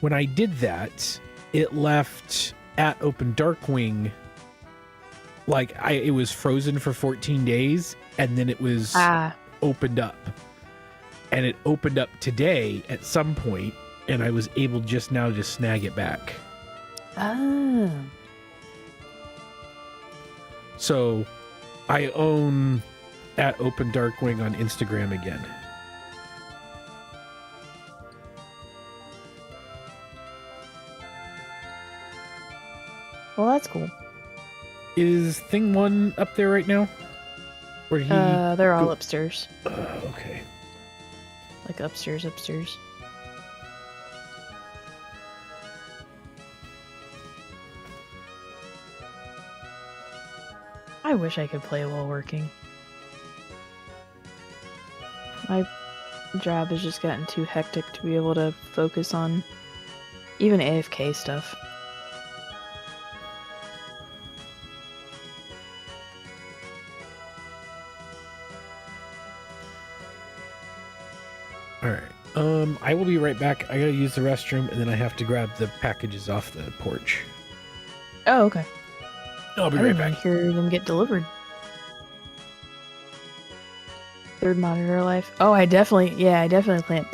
When I did that, it left at OpenDarkwing, like it was frozen for 14 days, and then it was opened up. And it opened up today at some point, and I was able just now to snag it back. Ah. So I own at OpenDarkwing on Instagram again. Well, that's cool. Is Thing 1 up there right now? Where did he they're all upstairs. Okay. Like upstairs. I wish I could play while working. My job has just gotten too hectic to be able to focus on even AFK stuff. Alright. I will be right back. I gotta use the restroom, and then I have to grab the packages off the porch. Oh, okay. I'll be I right didn't back. even hear them get delivered. Third monitor life. Oh, I definitely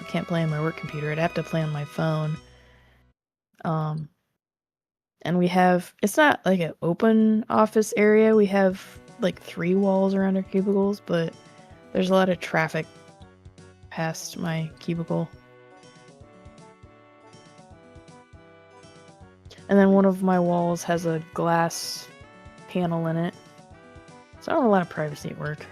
can't play on my work computer. I'd have to play on my phone. And we have, it's not like an open office area. We have like 3 walls around our cubicles, but there's a lot of traffic past my cubicle. And then one of my walls has a glass panel in it. So I don't have a lot of privacy at work.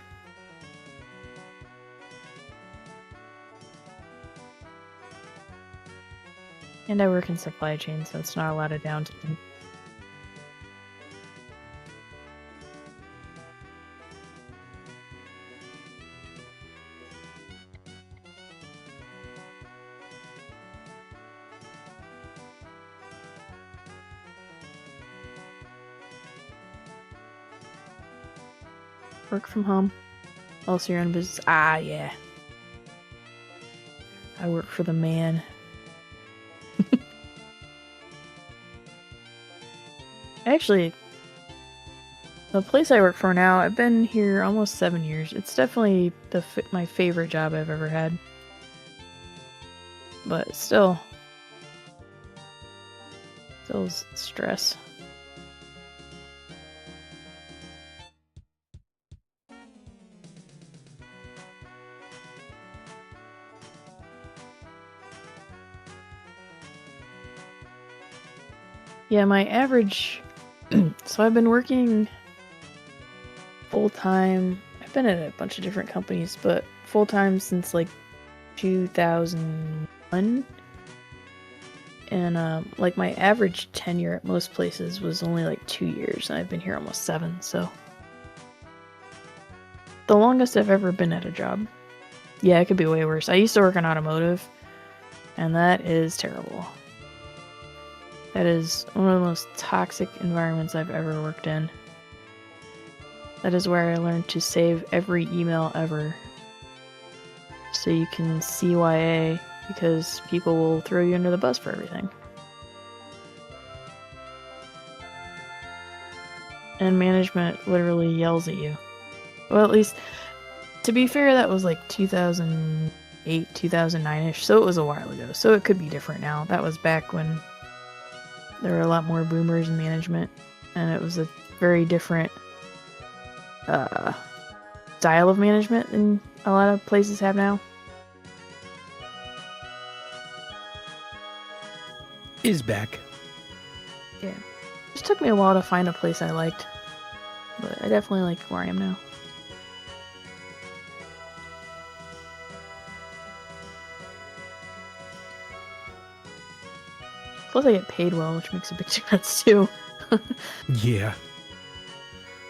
And I work in supply chain, so it's not a lot of downtime. Work from home. Also your own business. Ah, yeah. I work for the man. Actually, the place I work for now, I've been here almost 7 years. It's definitely my favorite job I've ever had. But still stress. Yeah, my average... So I've been working full-time. I've been at a bunch of different companies, but full-time since like 2001. And like my average tenure at most places was only like 2 years, and I've been here almost 7, so... The longest I've ever been at a job. Yeah, it could be way worse. I used to work in automotive, and that is terrible. That is one of the most toxic environments I've ever worked in. That is where I learned to save every email ever. So you can CYA, because people will throw you under the bus for everything. And management literally yells at you. Well, at least, to be fair, that was like 2008, 2009-ish, so it was a while ago. So it could be different now. That was back when there were a lot more boomers in management, and it was a very different style of management than a lot of places have now. Is back. Yeah. It just took me a while to find a place I liked, but I definitely like where I am now. Plus I get paid well, which makes a big difference too. Yeah.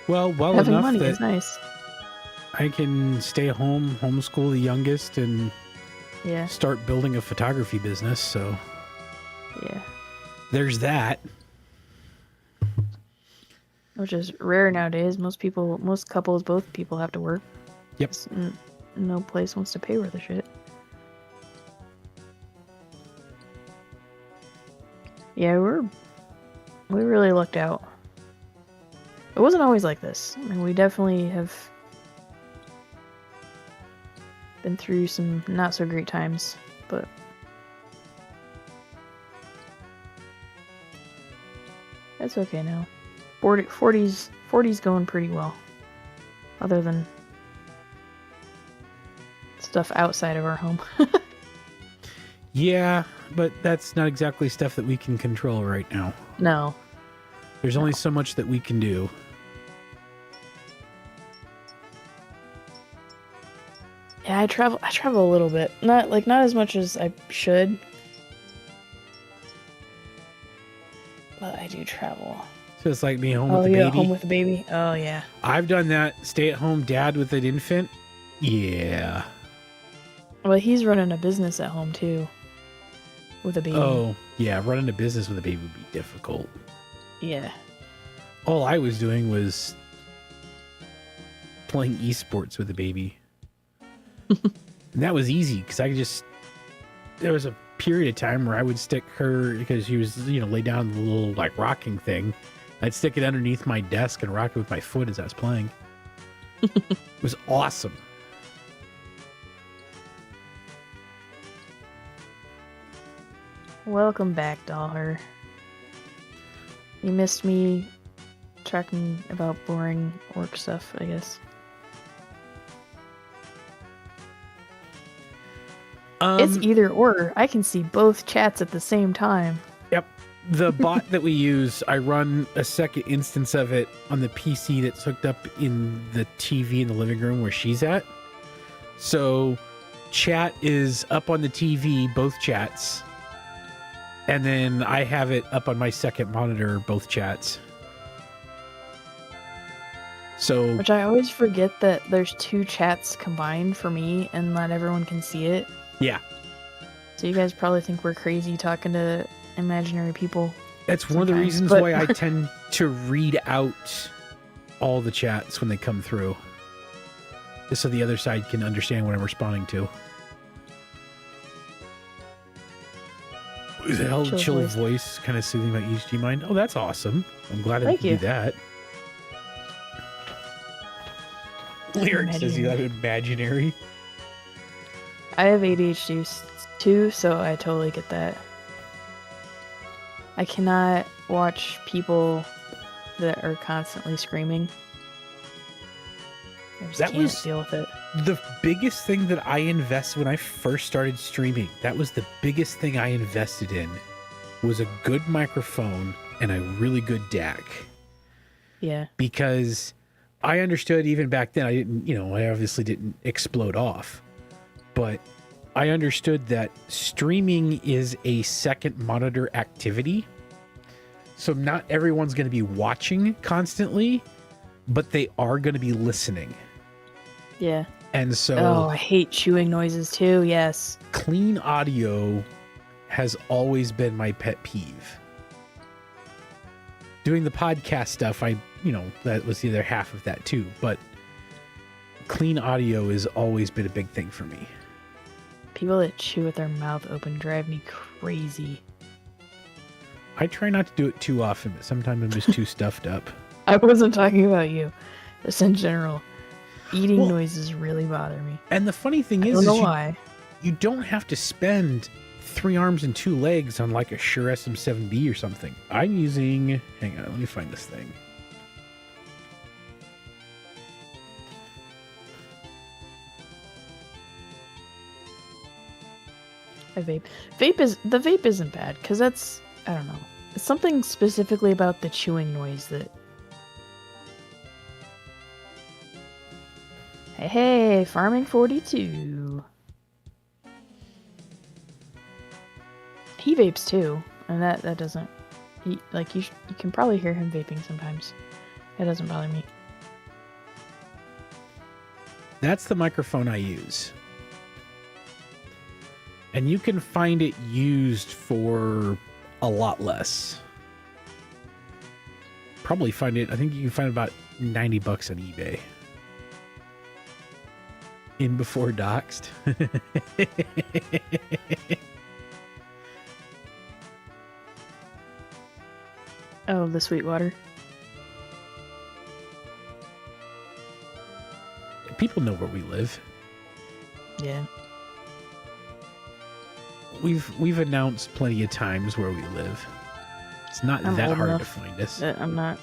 Well Having enough money that is nice. I can stay home, homeschool the youngest, and Yeah. start building a photography business. So Yeah. there's that. Which is rare nowadays. Most couples, both people have to work. Yep. No place wants to pay worth of shit. Yeah, we really lucked out. It wasn't always like this. I mean, we definitely have been through some not so great times, but that's okay now. 40's going pretty well. Other than stuff outside of our home. Yeah, but that's not exactly stuff that we can control right now. No. There's only so much that we can do. Yeah, I travel a little bit. Not as much as I should. But I do travel. So it's like being home with the baby. Home with the baby. Oh yeah. I've done that. Stay-at-home dad with an infant. Yeah. Well, he's running a business at home too. With a baby. Oh, yeah. Running a business with a baby would be difficult. Yeah. All I was doing was playing esports with a baby. And that was easy because I could just... There was a period of time where I would stick her, because she was, lay down the little, rocking thing. I'd stick it underneath my desk and rock it with my foot as I was playing. It was awesome. Welcome back, Dollar. You missed me talking about boring work stuff, I guess. It's either or. I can see both chats at the same time. Yep. The bot that we use, I run a second instance of it on the PC that's hooked up in the TV in the living room where she's at. So chat is up on the TV, both chats. And then I have it up on my second monitor, both chats. So, which I always forget that there's two chats combined for me and not everyone can see it. Yeah. So you guys probably think we're crazy talking to imaginary people. That's one of the reasons why I tend to read out all the chats when they come through. Just so the other side can understand what I'm responding to. The hell, chill voice, kind of soothing my ESG mind. Oh, that's awesome. I'm glad I can do that. Lyric says you have imaginary. I have ADHD too, so I totally get that. I cannot watch people that are constantly screaming. I just can't deal with it. The biggest thing that I invested when I first started streaming, that was the biggest thing I invested in, was a good microphone and a really good DAC. Yeah. Because I understood even back then, I obviously didn't explode off, but I understood that streaming is a second monitor activity. So not everyone's going to be watching constantly, but they are going to be listening. Yeah. And so... Oh, I hate chewing noises too, yes. Clean audio has always been my pet peeve. doing the podcast stuff, that was the other half of that too. But clean audio has always been a big thing for me. People that chew with their mouth open drive me crazy. I try not to do it too often, but sometimes I'm just too stuffed up. I wasn't talking about you. Just in general. Eating noises really bother me. And the funny thing I is, don't know why. You don't have to spend 3 arms and 2 legs on like a Shure SM7B or something. I'm using... Hang on, let me find this thing. I vape. The vape isn't bad, because that's... I don't know. It's something specifically about the chewing noise that... Hey, Farming 42. He vapes too, and that doesn't... you can probably hear him vaping sometimes. That doesn't bother me. That's the microphone I use. And you can find it used for a lot less. Probably find it, I think you can find about $90 on eBay. In before doxed. Oh, the Sweetwater. People know where we live. Yeah. We've announced plenty of times where we live. It's not that hard to find us. I'm not.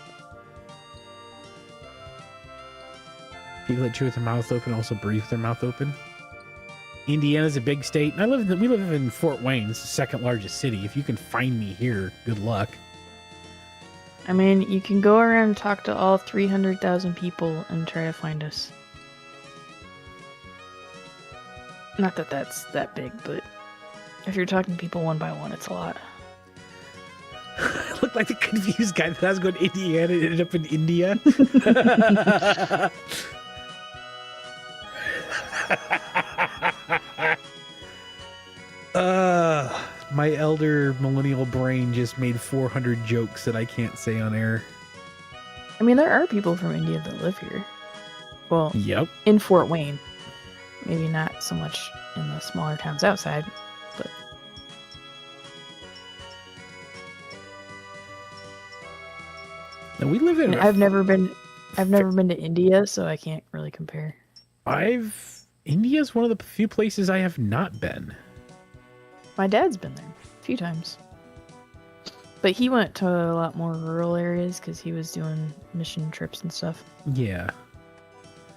People that chew with their mouth open also breathe with their mouth open. Indiana's a big state, and we live in Fort Wayne. It's the second largest city. If you can find me here, good luck. I mean, you can go around and talk to all 300,000 people and try to find us. Not that that's that big, but if you're talking to people one by one, it's a lot. I look like the confused guy that I was going to Indiana and ended up in India. My elder millennial brain just made 400 jokes that I can't say on air. I mean, there are people from India that live here. Well, yep. In Fort Wayne. Maybe not so much in the smaller towns outside, but... Now we live in... I've never been to India, so I can't really compare. India's one of the few places I have not been. My dad's been there a few times. But he went to a lot more rural areas because he was doing mission trips and stuff. Yeah.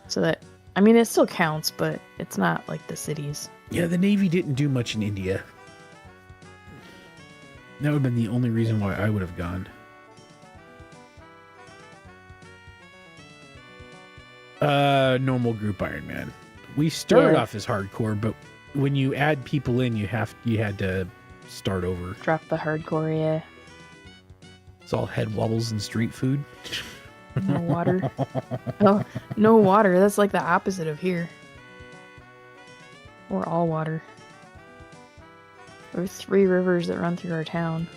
So that, I mean, it still counts, but it's not like the cities. Yeah, the Navy didn't do much in India. That would have been the only reason why I would have gone. Normal group Ironman. We started off as hardcore, but when you add people in, you had to start over. Drop the hardcore, yeah. It's all head wobbles and street food. No water. Oh, no water. That's like the opposite of here. We're all water. There's 3 rivers that run through our town.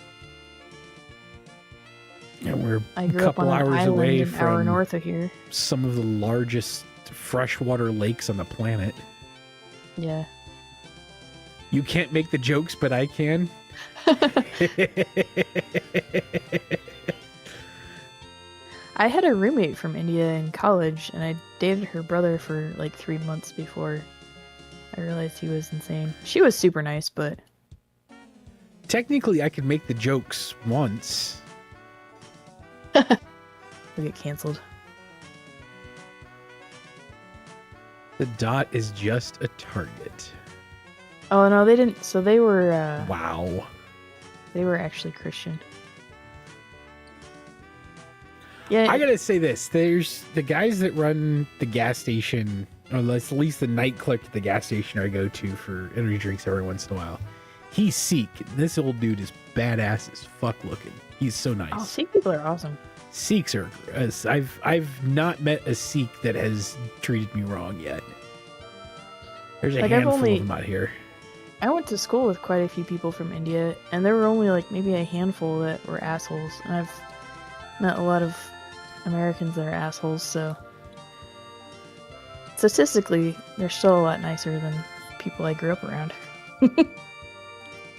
And we're I a grew up on couple an hours island away an hour from north of here. some of the largest freshwater lakes on the planet. Yeah. You can't make the jokes, but I can. I had a roommate from India in college, and I dated her brother for like 3 months before I realized he was insane. She was super nice, but... Technically, I could make the jokes once. We'll get canceled. The dot is just a target. Oh, no, they didn't... So they were... Wow. They were actually Christian. Yeah. I gotta say this. There's the guys that run the gas station, or at least the night clerk at the gas station I go to for energy drinks every once in a while. He's Sikh. This old dude is badass as fuck looking. He's so nice. Oh, Sikh people are awesome. Sikhs are... I've not met a Sikh that has treated me wrong yet. There's a handful of them out here. I went to school with quite a few people from India, and there were only like maybe a handful that were assholes. And I've met a lot of Americans that are assholes, so statistically, they're still a lot nicer than people I grew up around.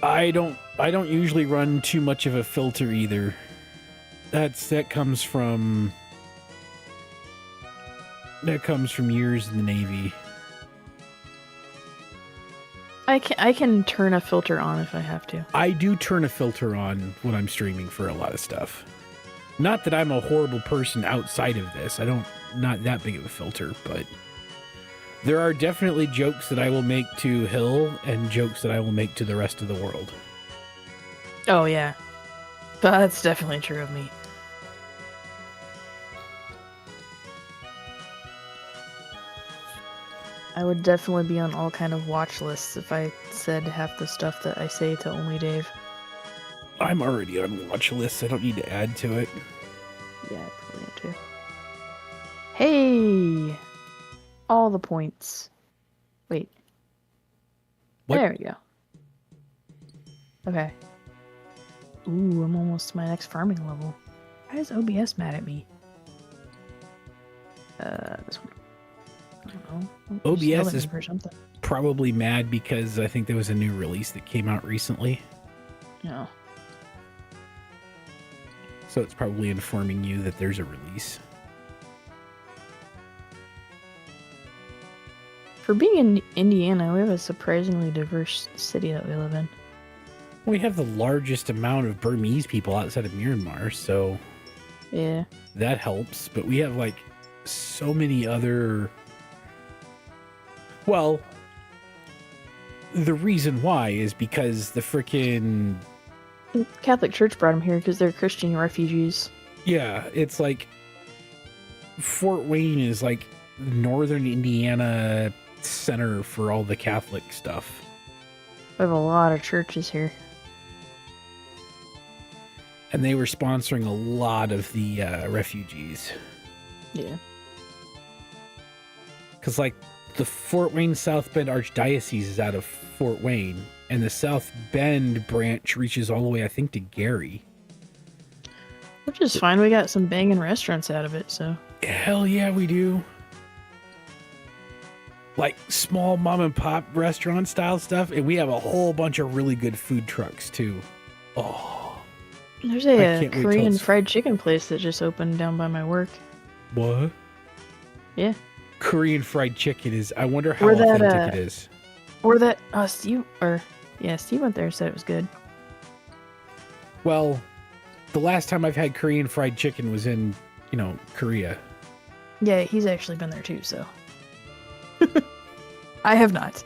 I don't usually run too much of a filter either. That comes from years in the Navy. I can turn a filter on if I have to. I do turn a filter on when I'm streaming for a lot of stuff. Not that I'm a horrible person outside of this. Not that big of a filter, but there are definitely jokes that I will make to Hill and jokes that I will make to the rest of the world. Oh, yeah. That's definitely true of me. I would definitely be on all kind of watch lists if I said half the stuff that I say to only Dave. I'm already on watch lists. I don't need to add to it. Yeah, I probably need to. Hey! All the points. Wait. What? There we go. Okay. Ooh, I'm almost to my next farming level. Why is OBS mad at me? This one. I don't know. OBS is for something. probably mad because I think there was a new release that came out recently. No. So it's probably informing you that there's a release. For being in Indiana, we have a surprisingly diverse city that we live in. We have the largest amount of Burmese people outside of Myanmar, so Yeah. that helps. But we have like so many other... Well, the reason why is because the frickin'... Catholic Church brought them here because they're Christian refugees. Yeah, it's like Fort Wayne is like northern Indiana center for all the Catholic stuff. We have a lot of churches here. And they were sponsoring a lot of the refugees. Yeah. Because, like, the Fort Wayne South Bend Archdiocese is out of Fort Wayne, and the South Bend branch reaches all the way, I think, to Gary. Which is fine. We got some banging restaurants out of it, so. Hell yeah, we do. Like, small mom and pop restaurant style stuff, and we have a whole bunch of really good food trucks, too. Oh. There's I a can't wait till Korean it's- fried chicken place that just opened down by my work. What? Yeah. Korean fried chicken is, I wonder how Or that, authentic it is. Or that, Steve went there and said it was good. Well, the last time I've had Korean fried chicken was in, Korea. Yeah, he's actually been there too, so. I have not.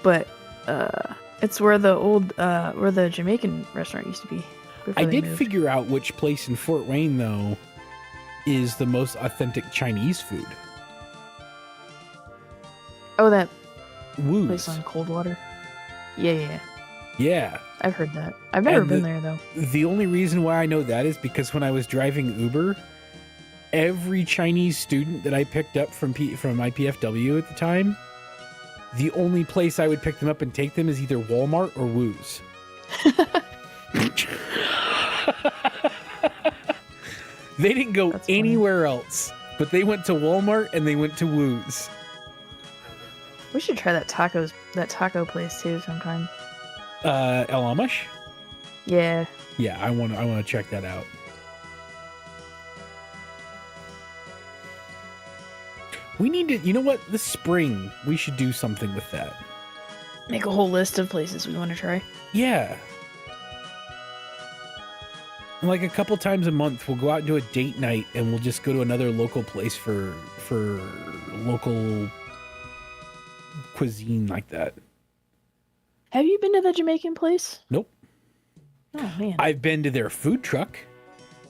But, it's where the Jamaican restaurant used to be. I did figure out which place in Fort Wayne, though, is the most authentic Chinese food. Oh, that Woo's. place on Coldwater? Yeah. Yeah. I've heard that. I've never And been there, though. The only reason why I know that is because when I was driving Uber, every Chinese student that I picked up from IPFW at the time, the only place I would pick them up and take them is either Walmart or Woo's. They didn't go That's funny. anywhere else, but they went to Walmart and they went to Woo's. We should try that taco place too sometime. El Amish? Yeah. Yeah, I want to check that out. We need to, you know what? This spring, we should do something with that. Make a whole list of places we want to try. Yeah. Like a couple times a month, we'll go out and do a date night, and we'll just go to another local place for local cuisine like that. Have you been to the Jamaican place? Nope. Oh man. I've been to their food truck,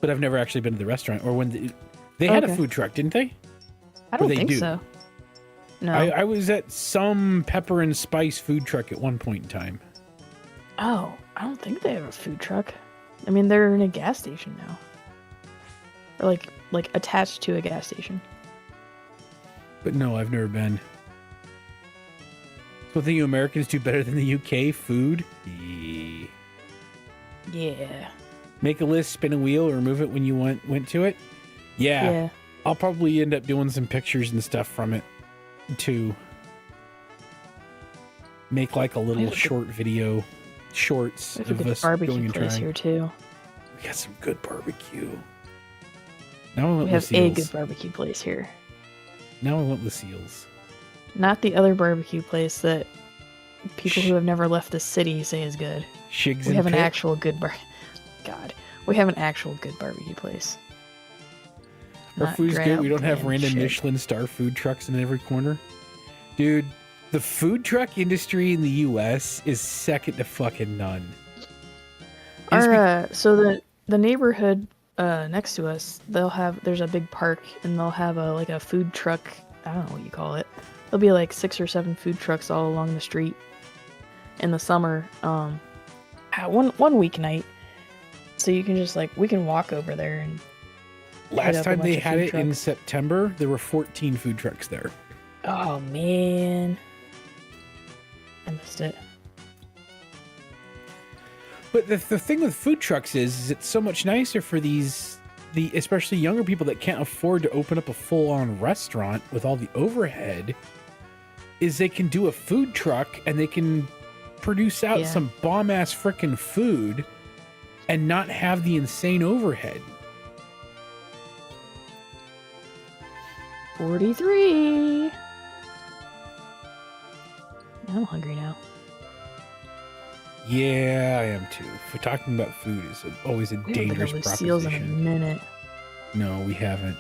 but I've never actually been to the restaurant. Or when they had a Okay. food truck, didn't they? I don't they think do. so. No. I was at some pepper and spice food truck at one point in time. Oh, I don't think they have a food truck. I mean, they're in a gas station now. Or like attached to a gas station. But no, I've never been. So think you Americans do better than the UK food? Yeah. Make a list, spin a wheel, or remove it when you went to it. Yeah. I'll probably end up doing some pictures and stuff from it to make like a little short video, shorts of us going and trying. Here too. We got some good barbecue. Now we have a good barbecue place here. Now I want Lucille's. Not the other barbecue place that people who have never left the city say is good. Shigs we have an actual good we have an actual good barbecue place. Our food's good. We don't have random Michelin star food trucks in every corner. Dude, the food truck industry in the U.S. is second to fucking none. So the neighborhood next to us, there's a big park, and they'll have a food truck. I don't know what you call it. There'll be like 6 or 7 food trucks all along the street in the summer. One weeknight, so you can just we can walk over there and. Last time they had it in September, there were 14 food trucks there. Oh man, I missed it. But the thing with food trucks is it's so much nicer for the especially younger people that can't afford to open up a full-on restaurant with all the overhead, is they can do a food truck and they can produce out some bomb-ass frickin' food and not have the insane overhead. 43. I'm hungry now. Yeah, I am too. For talking about food is always a dangerous proposition. Lucille's in a minute. No, we haven't.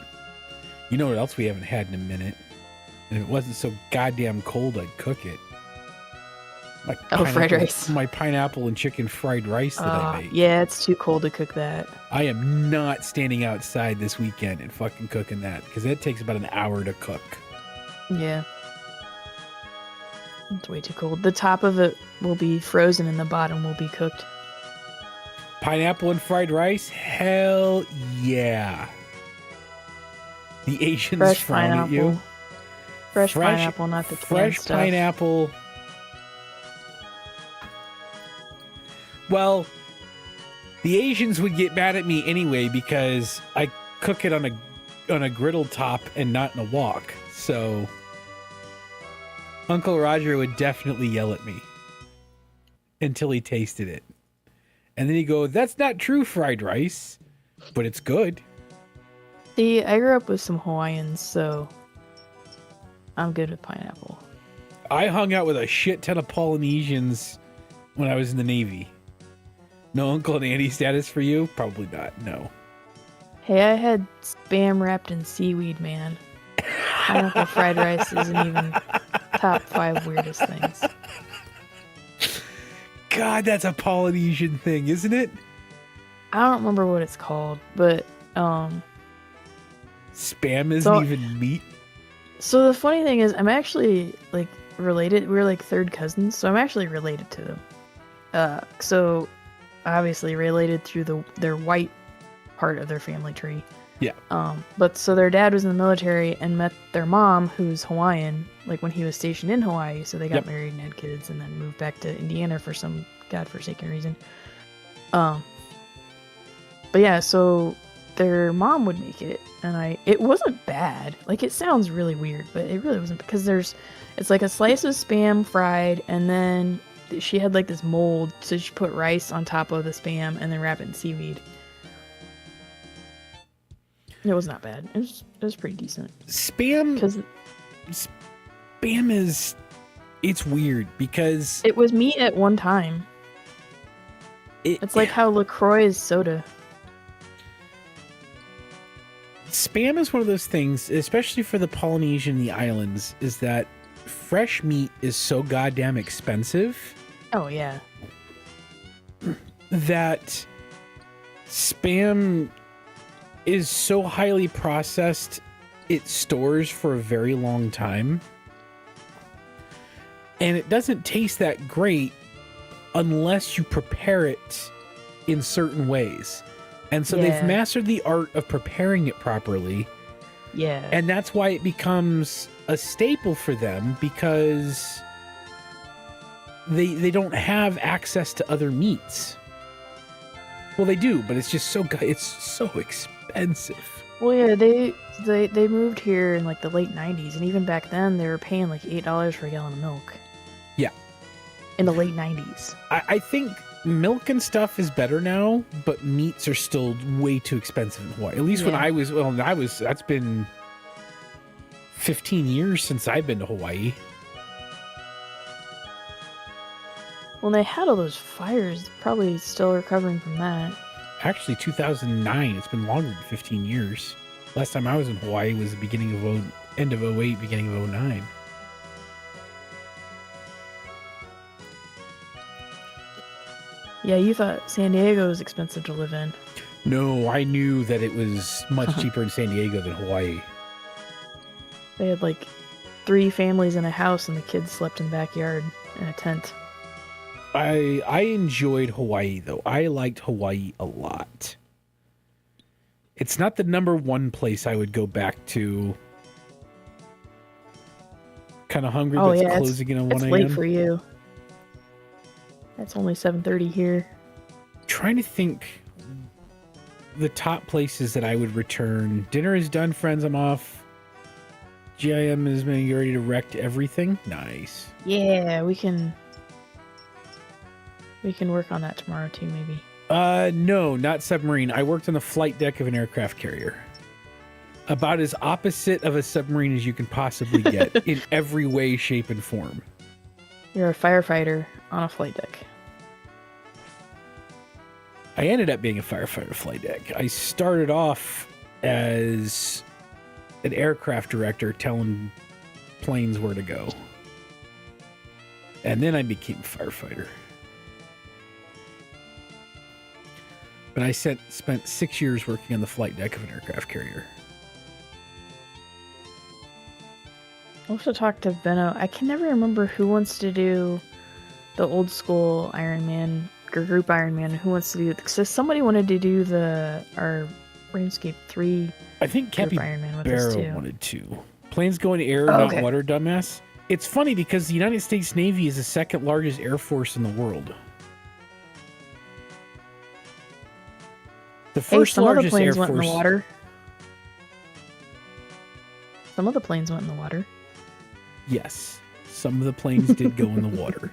You know what else we haven't had in a minute? And if it wasn't so goddamn cold, I'd cook it. Fried rice. My pineapple and chicken fried rice that I make. Yeah, it's too cold to cook that. I am not standing outside this weekend and fucking cooking that, because it takes about an hour to cook. Yeah. It's way too cold. The top of it will be frozen and the bottom will be cooked. Pineapple and fried rice? Hell yeah. The Asians frown at you. Fresh pineapple, not the canned stuff. Fresh pineapple. Well, the Asians would get mad at me anyway because I cook it on a griddle top and not in a wok. So Uncle Roger would definitely yell at me until he tasted it. And then he'd go, "That's not true fried rice, but it's good." See, I grew up with some Hawaiians, so I'm good with pineapple. I hung out with a shit ton of Polynesians when I was in the Navy. No Uncle and Auntie status for you? Probably not, no. Hey, I had Spam wrapped in seaweed, man. Pineapple fried rice isn't even top 5 weirdest things. God, that's a Polynesian thing, isn't it? I don't remember what it's called, but Spam isn't even meat? So the funny thing is, I'm actually related. We're third cousins, so I'm actually related to them. So obviously related through their white part of their family tree. Yeah. But so their dad was in the military and met their mom, who's Hawaiian, when he was stationed in Hawaii. So they got married and had kids, and then moved back to Indiana for some godforsaken reason. But yeah, so their mom would make it, and it wasn't bad. It sounds really weird, but it really wasn't, because it's like a slice of Spam fried, and then she had this mold, so she put rice on top of the Spam and then wrap it in seaweed. It was not bad. It was pretty decent. Spam is, it's weird because it was meat at one time. It's like how LaCroix is soda. Spam is one of those things, especially for the Polynesian and the islands, is that fresh meat is so goddamn expensive. Oh, yeah. That Spam is so highly processed, it stores for a very long time. And it doesn't taste that great unless you prepare it in certain ways. And so they've mastered the art of preparing it properly. Yeah. And that's why it becomes a staple for them, because they don't have access to other meats. Well, they do, but it's just it's so expensive. Well, yeah, they moved here in like the late 90s, and even back then they were paying like $8 for a gallon of milk. Yeah. In the late 90s. I think milk and stuff is better now, but meats are still way too expensive in Hawaii. At least when that's been 15 years since I've been to Hawaii. Well, they had all those fires, probably still recovering from that. Actually, 2009. It's been longer than 15 years. Last time I was in Hawaii was the end of 08, beginning of 09. Yeah, you thought San Diego was expensive to live in. No, I knew that it was much cheaper in San Diego than Hawaii. They had like 3 families in a house, and the kids slept in the backyard in a tent. I enjoyed Hawaii, though. I liked Hawaii a lot. It's not the number one place I would go back to. Kind of hungry, but it's closing in at 1 a.m. It's late for you. It's only 7:30 here. Trying to think the top places that I would return. Dinner is done, friends. I'm off. GIM is getting ready to wreck everything. Nice. Yeah, we can work on that tomorrow too, maybe. No, not submarine. I worked on the flight deck of an aircraft carrier. About as opposite of a submarine as you can possibly get in every way, shape, and form. You're a firefighter on a flight deck. I ended up being a firefighter flight deck. I started off as an aircraft director telling planes where to go. And then I became a firefighter. But I spent 6 years working on the flight deck of an aircraft carrier. I'll have to talk to Benno. I can never remember who wants to do the old school Ironman or group Ironman. Who wants to do it? So somebody wanted to do our RuneScape 3. I think Cappy Ironman with us too. wanted to. Planes go in air, not water, dumbass. It's funny because the United States Navy is the second largest air force in the world. The first largest air force. Some of the planes went in the water. Some of the planes went in the water. Yes, some of the planes did go in the water.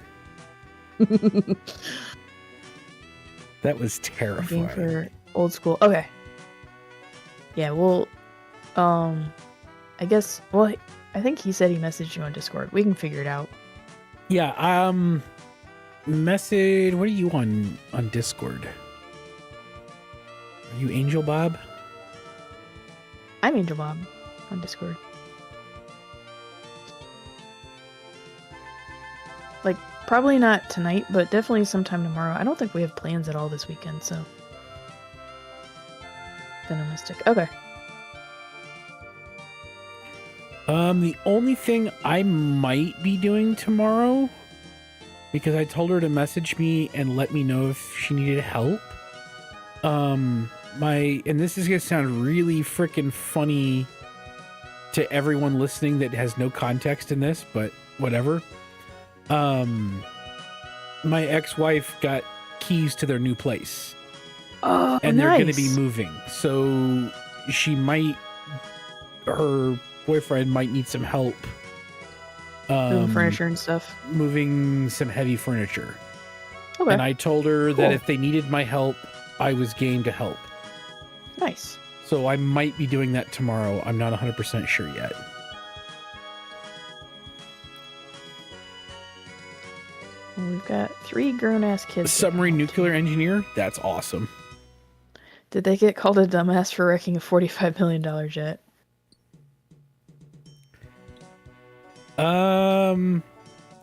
That was terrifying. For old school. Okay. Yeah, well, I guess. Well, I think he said he messaged you on Discord. We can figure it out. Yeah. Message. What are you on Discord? Are you Angel Bob? I'm Angel Bob on Discord. Like, probably not tonight, but definitely sometime tomorrow. I don't think we have plans at all this weekend, so. Venomistic. Okay. The only thing I might be doing tomorrow, because I told her to message me and let me know if she needed help. And this is gonna sound really freaking funny to everyone listening that has no context in this, but whatever. My ex-wife got keys to their new place. Oh, and nice. They're gonna be moving, so her boyfriend might need some help. Moving furniture and stuff. Moving some heavy furniture. Okay. And I told her that if they needed my help, I was game to help. Nice. So I might be doing that tomorrow. I'm not 100% sure yet. Well, we've got 3 grown-ass kids. A submarine nuclear engineer? That's awesome. Did they get called a dumbass for wrecking a $45 million jet?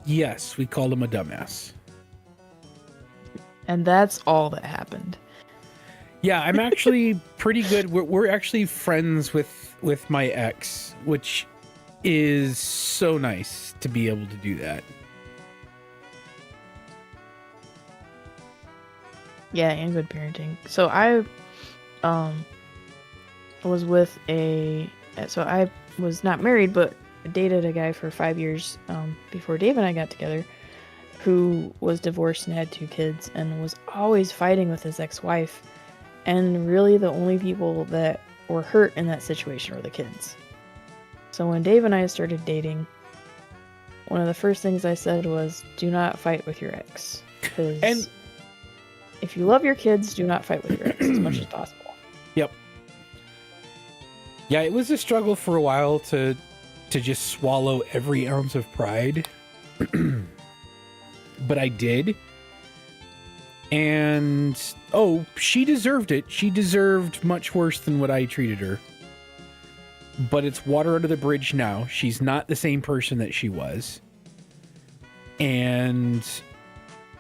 Yes, we called him a dumbass. And that's all that happened. Yeah, I'm actually pretty good. We're actually friends with my ex, which is so nice to be able to do that. Yeah, and good parenting. So I was with I was not married, but dated a guy for 5 years before Dave and I got together. who was divorced and had 2 kids and was always fighting with his ex-wife. And really the only people that were hurt in that situation were the kids. So when Dave and I started dating, one of the first things I said was, do not fight with your ex. Because if you love your kids, do not fight with your ex as much as possible. Yep. Yeah, it was a struggle for a while to just swallow every ounce of pride. But I did. And, she deserved it. She deserved much worse than what I treated her. But it's water under the bridge now. She's not the same person that she was. And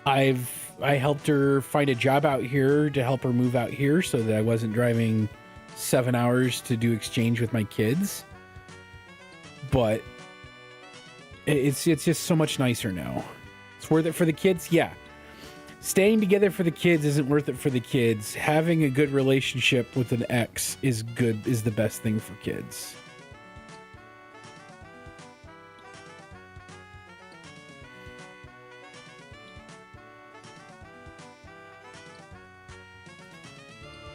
I helped her find a job out here to help her move out here so that I wasn't driving 7 hours to do exchange with my kids. But it's just so much nicer now. It's worth it for the kids? Yeah. Staying together for the kids isn't worth it for the kids. Having a good relationship with an ex is the best thing for kids.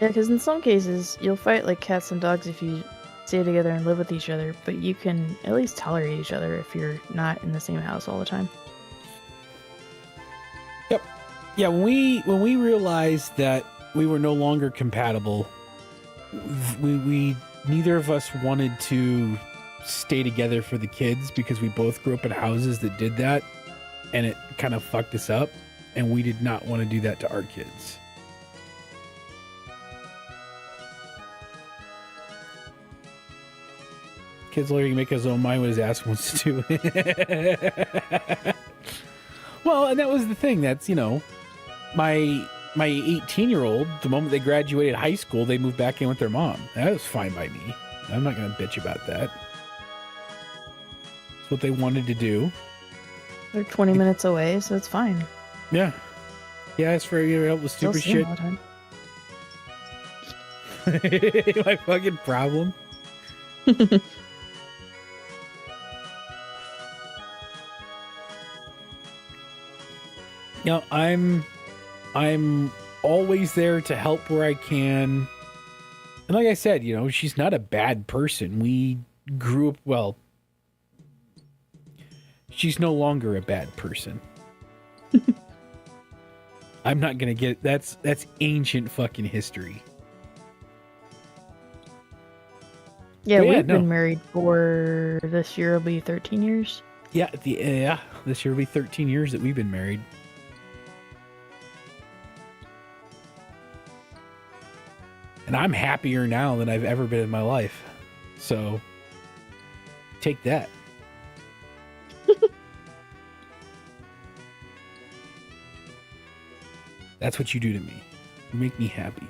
Yeah, because in some cases, you'll fight like cats and dogs if you stay together and live with each other, but you can at least tolerate each other if you're not in the same house all the time. Yep. Yeah, when we realized that we were no longer compatible, we neither of us wanted to stay together for the kids because we both grew up in houses that did that, and it kind of fucked us up, and we did not want to do that to our kids. Kids learning to make his own mind what his ass wants to do. Well, and that was the thing. That's, my 18-year-old, the moment they graduated high school, they moved back in with their mom. That was fine by me. I'm not going to bitch about that. It's what they wanted to do. They're 20 minutes away, so it's fine. Yeah. Yeah, it's for you to help with stupid shit. My fucking problem. I'm always there to help where I can. And like I said, she's not a bad person. We grew up, well, she's no longer a bad person. I'm not going to get, that's ancient fucking history. Yeah, we've been married for, this year will be 13 years. Yeah, this year will be 13 years that we've been married. And I'm happier now than I've ever been in my life. So, take that. That's what you do to me. You make me happy.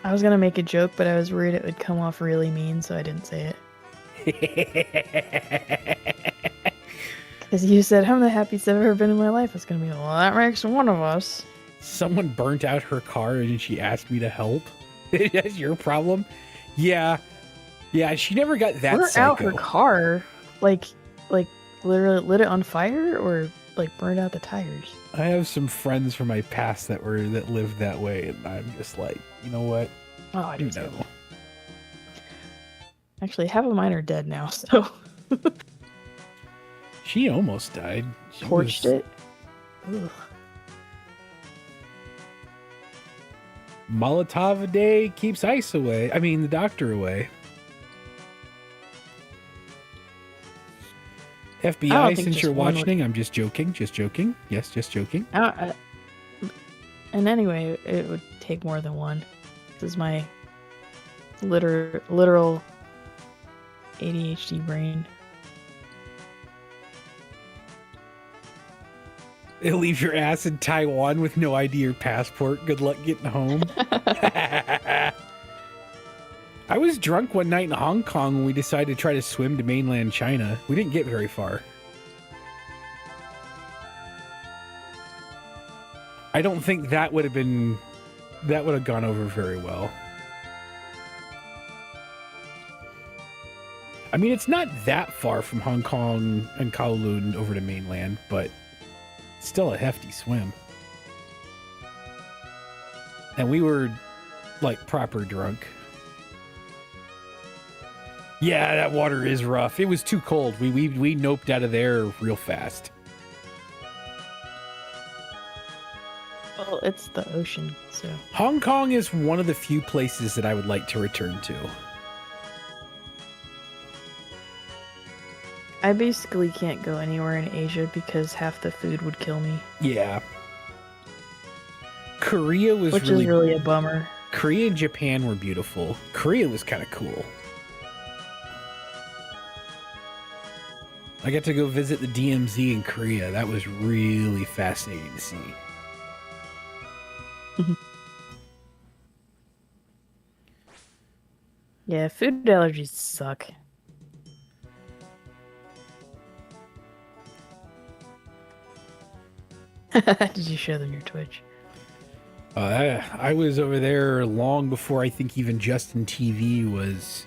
I was going to make a joke, but I was worried it would come off really mean, so I didn't say it. Because you said, I'm the happiest I've ever been in my life. It's going to be, well, that makes one of us. Someone burnt out her car and she asked me to help. That's your problem? Yeah. Yeah, she never got that burnt out her car? Like literally lit it on fire, or like burned out the tires? I have some friends from my past that lived that way, and I'm just like, you know what? Oh, I do know. Actually, half of mine are dead now, so... She almost died. Torched it? Ugh. Molotov a day keeps ice away. I mean, the doctor away. FBI, since you're watching, I'm just joking. Just joking. Yes, just joking. And anyway, it would take more than one. This is my literal ADHD brain. It'll leave your ass in Taiwan with no ID or passport. Good luck getting home. I was drunk one night in Hong Kong when we decided to try to swim to mainland China. We didn't get very far. I don't think that would have gone over very well. I mean, it's not that far from Hong Kong and Kowloon over to mainland, but still a hefty swim. And we were like proper drunk. Yeah, that water is rough. It was too cold. We noped out of there real fast. Well, it's the ocean, so. Hong Kong is one of the few places that I would like to return to. I basically can't go anywhere in Asia because half the food would kill me. Yeah. Korea was Which is really a bummer. Korea and Japan were beautiful. Korea was kind of cool. I got to go visit the DMZ in Korea. That was really fascinating to see. Yeah, food allergies suck. Did you show them your Twitch? I was over there long before I think even Justin TV was.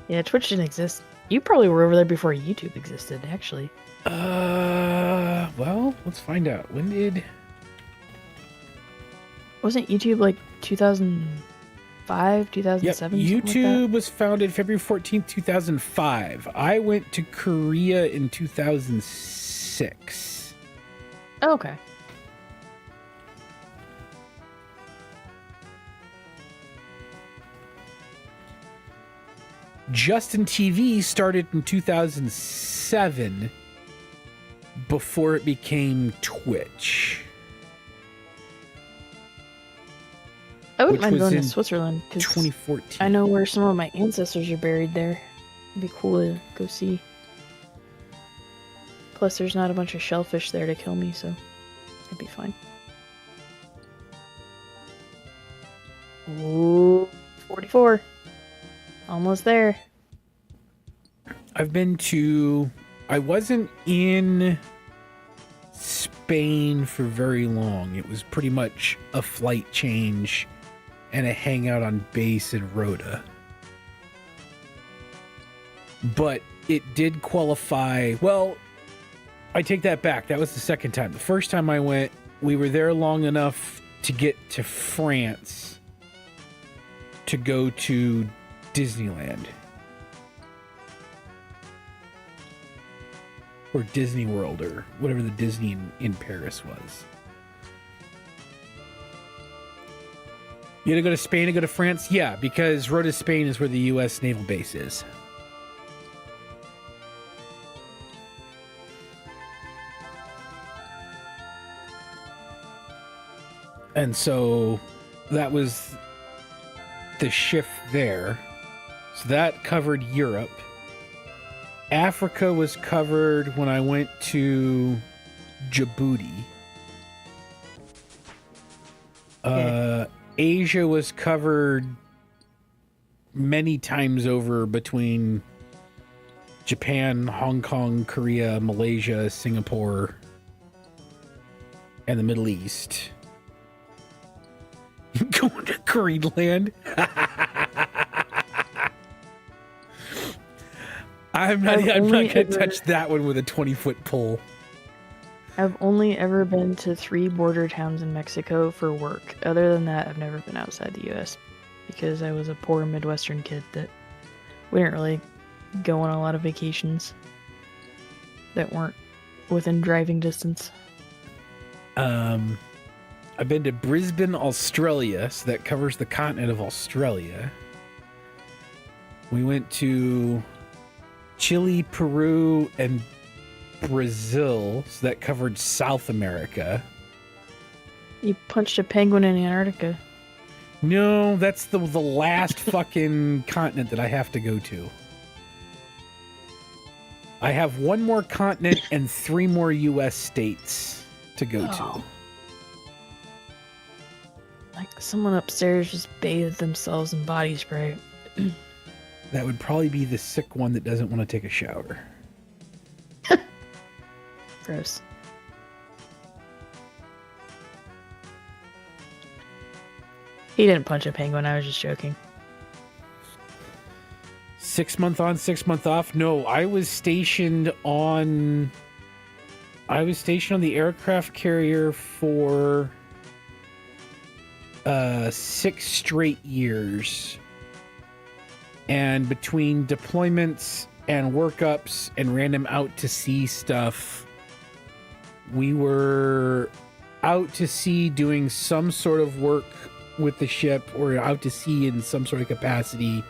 Yeah, Twitch didn't exist. You probably were over there before YouTube existed, actually. Well, let's find out. When did... Wasn't YouTube like 2005, 2007? Yep, YouTube was founded February 14th, 2005. I went to Korea in 2006. Oh, okay. Justin TV started in 2007 before it became Twitch. I wouldn't mind was going to in Switzerland because 2014. I know where some of my ancestors are buried there. It'd be cool to go see. Plus, there's not a bunch of shellfish there to kill me, so it'd be fine. Ooh, 44. Almost there. I've been to... I wasn't in Spain for very long. It was pretty much a flight change and a hangout on base in Rota. But it did qualify... Well, I take that back. That was the second time. The first time I went, we were there long enough to get to France to go to Disneyland. Or Disney World, or whatever the Disney in Paris was. You had to go to Spain to go to France? Yeah, because Rota, Spain is where the U.S. naval base is. And so that was the shift there. So that covered Europe. Africa was covered when I went to Djibouti. Asia was covered many times over between Japan, Hong Kong, Korea, Malaysia, Singapore, and the Middle East. Going to Greenland. I'm not going to touch that one with a 20-foot pole. I've only ever been to 3 border towns in Mexico for work. Other than that, I've never been outside the U.S. because I was a poor Midwestern kid that we didn't really go on a lot of vacations that weren't within driving distance. I've been to Brisbane, Australia, so that covers the continent of Australia. We went to Chile, Peru, and Brazil, so that covered South America. You punched a penguin in Antarctica. No, that's the last fucking continent that I have to go to. I have 1 more continent and 3 more U.S. states to go to. Like someone upstairs just bathed themselves in body spray. That would probably be the sick one that doesn't want to take a shower. Gross. He didn't punch a penguin, I was just joking. 6-month on, 6-month off. No, I was stationed on the aircraft carrier for 6 straight years. And between deployments and workups and random out to sea stuff, we were out to sea doing some sort of work with the ship, or out to sea in some sort of capacity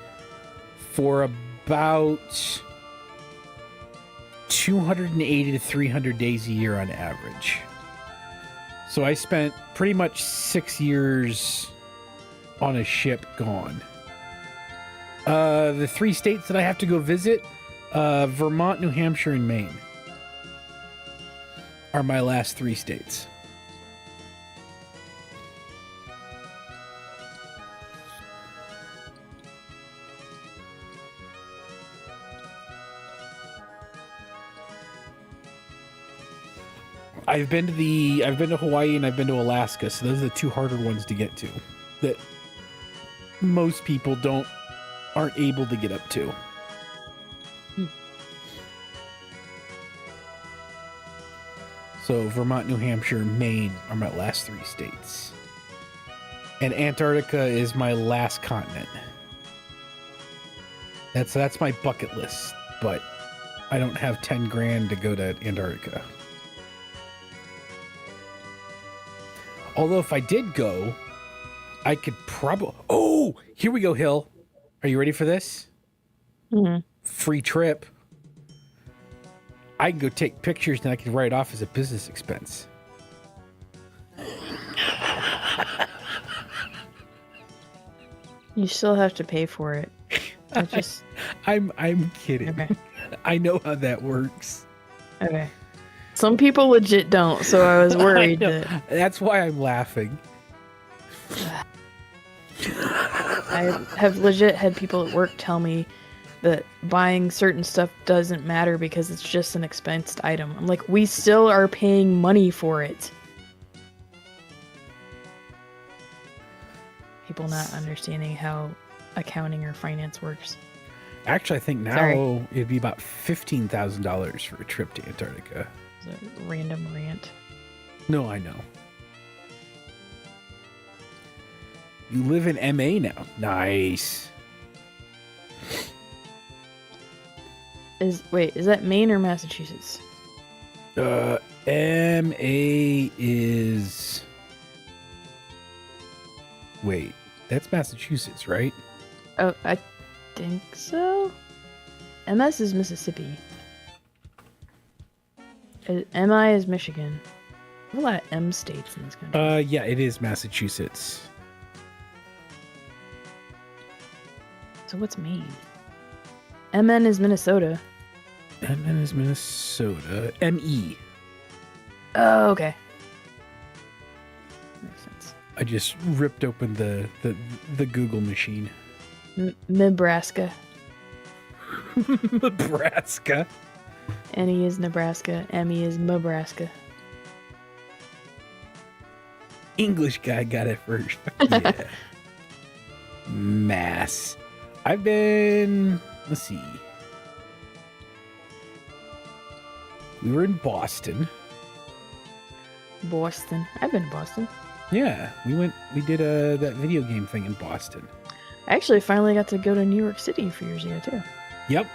for about 280 to 300 days a year on average. So I spent pretty much 6 years on a ship gone. The 3 states that I have to go visit, Vermont, New Hampshire, and Maine are my last 3 states. I've been to Hawaii and I've been to Alaska, so those are the 2 harder ones to get to that most people aren't able to get up to. So Vermont, New Hampshire, Maine are my last 3 states. And Antarctica is my last continent. That's my bucket list, but I don't have 10 grand to go to Antarctica. Although if I did go, I could probably... Oh, here we go, Hill. Are you ready for this? Mm-hmm. Free trip. I can go take pictures and I can write it off as a business expense. You still have to pay for it. I'm kidding. Okay. I know how that works. Okay. Some people legit don't, so I was worried That's why I'm laughing. I have legit had people at work tell me that buying certain stuff doesn't matter because it's just an expensed item. I'm like, we still are paying money for it. People not understanding how accounting or finance works. Actually, I think now it'd be about $15,000 for a trip to Antarctica. It's a random rant. No, I know. You live in MA now. Nice. Is that Maine or Massachusetts? MA is... Wait, that's Massachusetts, right? Oh, I think so. MS is Mississippi. MI is Michigan. There's a lot of M states in this country. Yeah, it is Massachusetts. So what's Maine? MN is Minnesota. MN is Minnesota. ME. Oh, okay. Makes sense. I just ripped open the Google machine. Nebraska. Nebraska. NE is Nebraska. ME is Nebraska. English guy got it first. Yeah. Mass. I've been... Let's see. We were in Boston. Boston. I've been to Boston. Yeah, we did that video game thing in Boston. I actually finally got to go to New York City a few years ago, too. Yep.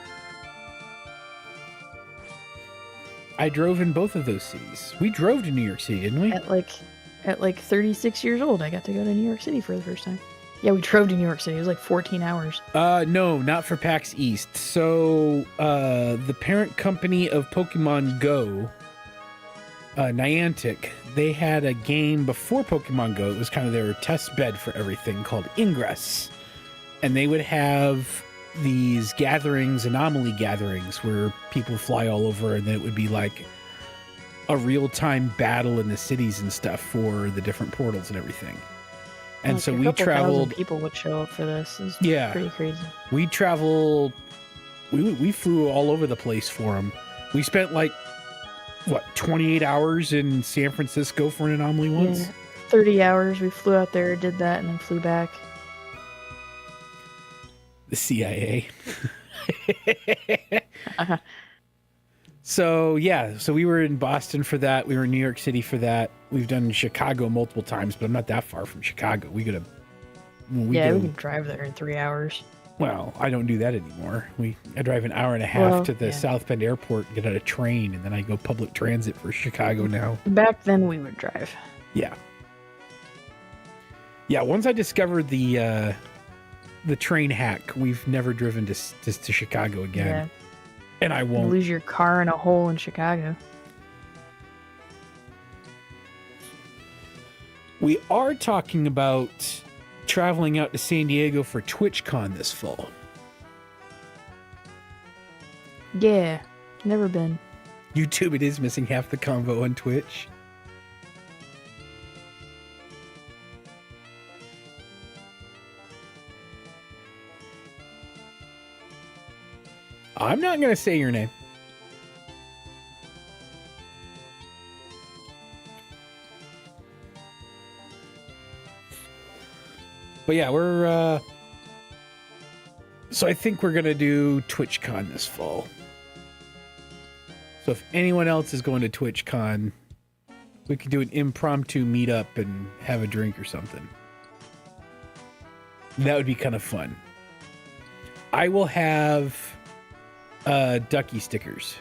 I drove in both of those cities. We drove to New York City, didn't we? At like 36 years old, I got to go to New York City for the first time. Yeah, we drove to New York City. It was like 14 hours. No, not for PAX East. So, the parent company of Pokemon Go, Niantic, they had a game before Pokemon Go. It was kind of their test bed for everything called Ingress. And they would have these gatherings, anomaly gatherings, where people fly all over, and then it would be like a real-time battle in the cities and stuff for the different portals and everything. And like so we traveled. People would show up for this. It was pretty crazy. We traveled. We flew all over the place for them. We spent 28 hours in San Francisco for an anomaly once. Yeah, 30 hours. We flew out there, did that, and then flew back. The CIA. So yeah, so we were in Boston for that. We were in New York City for that. We've done Chicago multiple times, but I'm not that far from Chicago. We could have. We can drive there in 3 hours. Well, I don't do that anymore. I drive an hour and a half to the South Bend airport and get on a train, and then I go public transit for Chicago now. Back then, we would drive. Yeah. Yeah, once I discovered the train hack, we've never driven to Chicago again. Yeah. And I won't. You lose your car in a hole in Chicago. We are talking about traveling out to San Diego for TwitchCon this fall. Yeah, never been. YouTube, it is missing half the convo on Twitch. I'm not going to say your name. But yeah, we're... So I think we're going to do TwitchCon this fall. So if anyone else is going to TwitchCon, we could do an impromptu meetup and have a drink or something. That would be kind of fun. I will have... ducky stickers.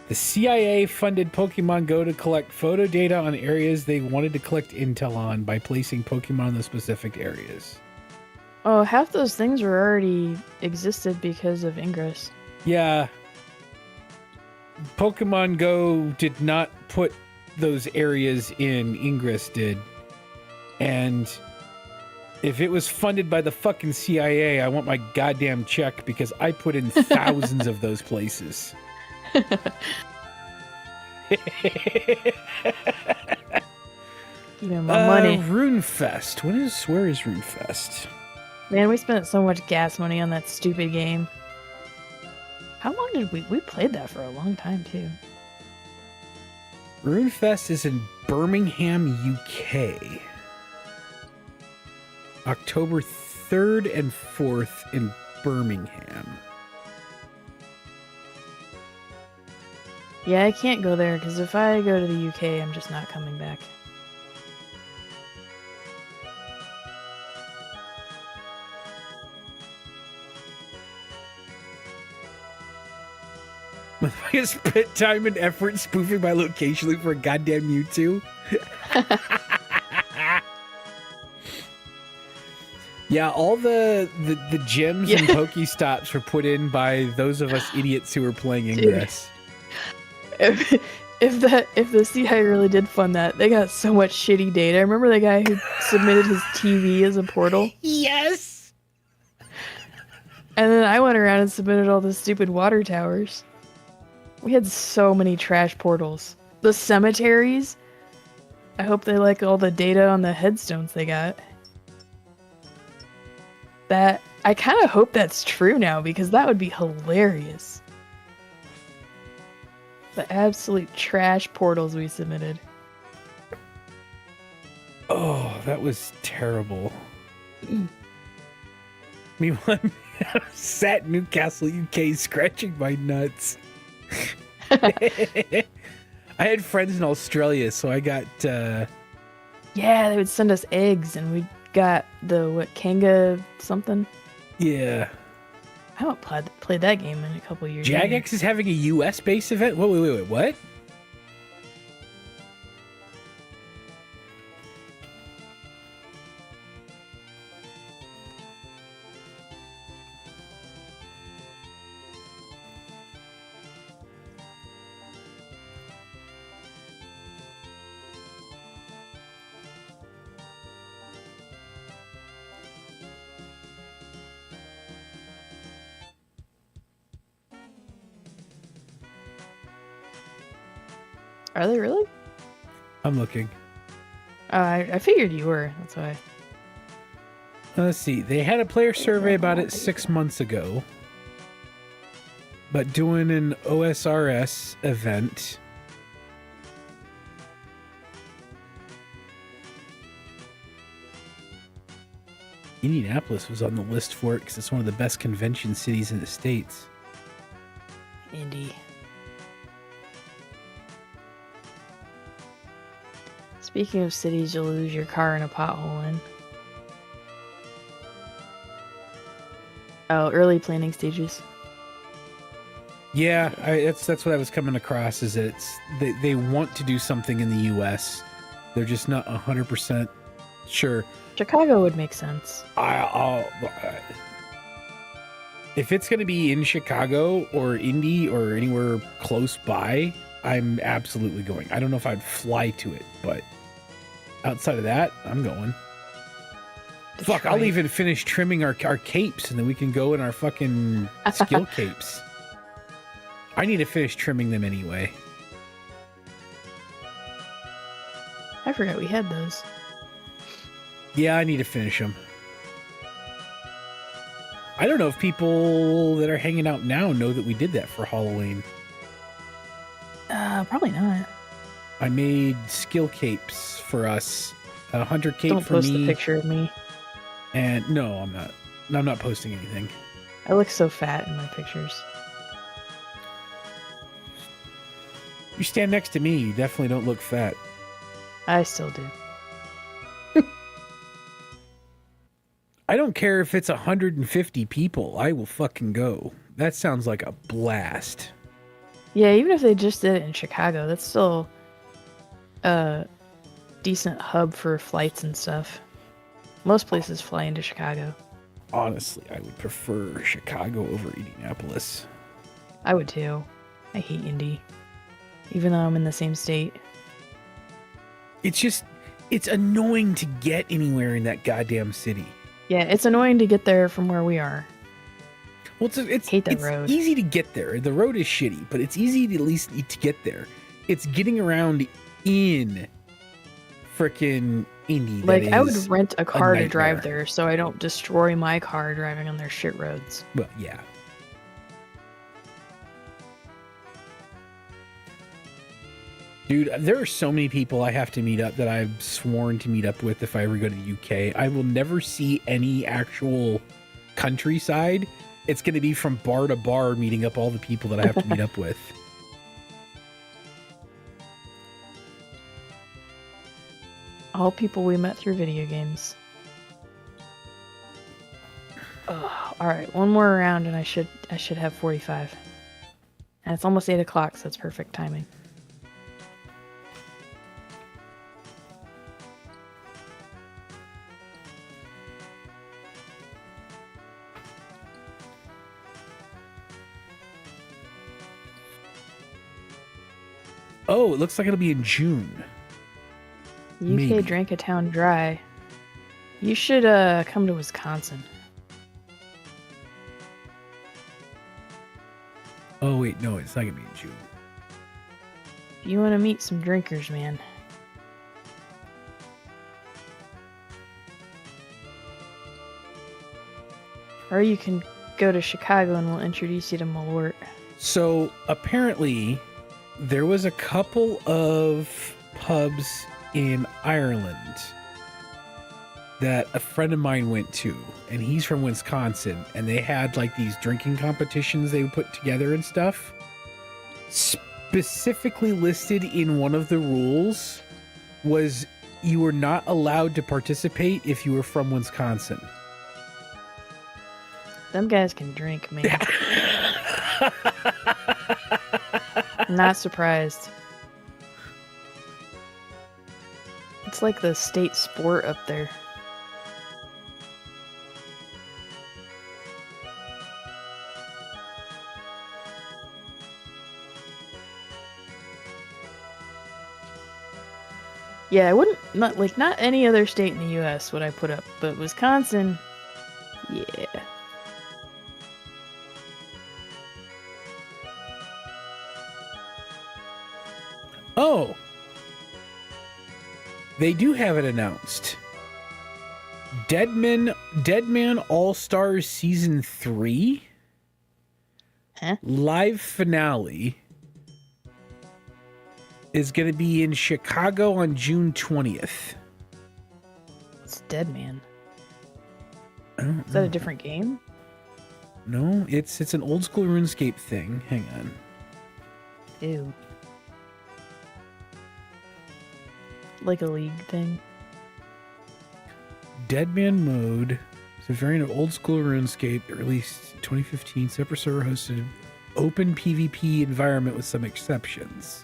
The CIA funded Pokemon Go to collect photo data on areas they wanted to collect intel on by placing Pokemon in the specific areas. Oh, half those things were already existed because of Ingress. Yeah. Pokemon Go did not put those areas in. Ingress did. And if it was funded by the fucking CIA, I want my goddamn check because I put in thousands of those places. My money. RuneFest. Where is RuneFest? Man, we spent so much gas money on that stupid game. How long did we played that for a long time too? RuneFest is in Birmingham, UK. October 3rd and 4th in Birmingham. Yeah, I can't go there because if I go to the UK, I'm just not coming back. If I spent time and effort spoofing my location for a goddamn Mewtwo. Yeah, all the gyms and Pokestops were put in by those of us idiots who were playing Ingress. If the CIA really did fund that, they got so much shitty data. I remember the guy who submitted his TV as a portal. Yes. And then I went around and submitted all the stupid water towers. We had so many trash portals. The cemeteries. I hope they like all the data on the headstones they got. That I kind of hope that's true now because that would be hilarious. The absolute trash portals we submitted. Oh, that was terrible. Meanwhile, I sat in Newcastle, UK, scratching my nuts. I had friends in Australia, so I got... Yeah, they would send us eggs, and we got the, Kanga something? Yeah. I haven't played that game in a couple years. Jagex is having a US-based event? Wait, what? Are they really? I'm looking. I figured you were. That's why. Let's see. They had a player survey about it 6 months ago. But doing an OSRS event. Indianapolis was on the list for it because it's one of the best convention cities in the States. Indy. Speaking of cities you'll lose your car in a pothole in. Oh, early planning stages. Yeah, that's what I was coming across, is that they want to do something in the U.S. They're just not 100% sure. Chicago would make sense. If it's going to be in Chicago or Indy or anywhere close by, I'm absolutely going. I don't know if I'd fly to it, but outside of that, I'm going. Detroit. Fuck, I'll even finish trimming our capes, and then we can go in our fucking skill capes. I need to finish trimming them anyway. I forgot we had those. Yeah, I need to finish them. I don't know if people that are hanging out now know that we did that for Halloween. Probably not. I made skill capes for us. A hunter cape Don't for post me. a picture of me. And no, I'm not. I'm not posting anything. I look so fat in my pictures. You stand next to me, you definitely don't look fat. I still do. I don't care if it's 150 people. I will fucking go. That sounds like a blast. Yeah, even if they just did it in Chicago, that's still a decent hub for flights and stuff. Most places fly into Chicago. Honestly, I would prefer Chicago over Indianapolis. I would too. I hate Indy. Even though I'm in the same state. It's annoying to get anywhere in that goddamn city. Yeah, it's annoying to get there from where we are. Well, it's Hate that road. easy to get there. The road is shitty, but it's easy to at least to get there. It's getting around in frickin' Indy. Like, I would rent a car to nightmare. drive there so I don't destroy my car driving on their shit roads. Well, yeah. Dude, there are so many people I have to meet up that I've sworn to meet up with if I ever go to the UK. I will never see any actual countryside. It's going to be from bar to bar meeting up all the people that I have to meet up with. All people we met through video games. Ugh, all right, one more round and I should have 45. And it's almost 8 o'clock, so it's perfect timing. Oh, it looks like it'll be in June. UK Maybe. drank a town dry. You should come to Wisconsin. Oh, wait, no, it's not going to be in June. If you want to meet some drinkers, man. Or you can go to Chicago and we'll introduce you to Malort. So apparently there was a couple of pubs in Ireland that a friend of mine went to, and he's from Wisconsin, and they had like these drinking competitions they would put together and stuff. Specifically listed in one of the rules was you were not allowed to participate if you were from Wisconsin. Them guys can drink, man. Not surprised. It's like the state sport up there. Yeah, I wouldn't, not any other state in the US would I put up, but Wisconsin, yeah. Oh, they do have it announced. Deadman All-Stars Season 3 Huh? live finale is going to be in Chicago on June 20th. It's Dead Man. don't Is that know. a different game? No, it's an old school RuneScape thing. Hang on. Ew. Like a league thing. Deadman Mode. It's a variant of old school RuneScape that released in 2015. Separate server hosted open PvP environment with some exceptions.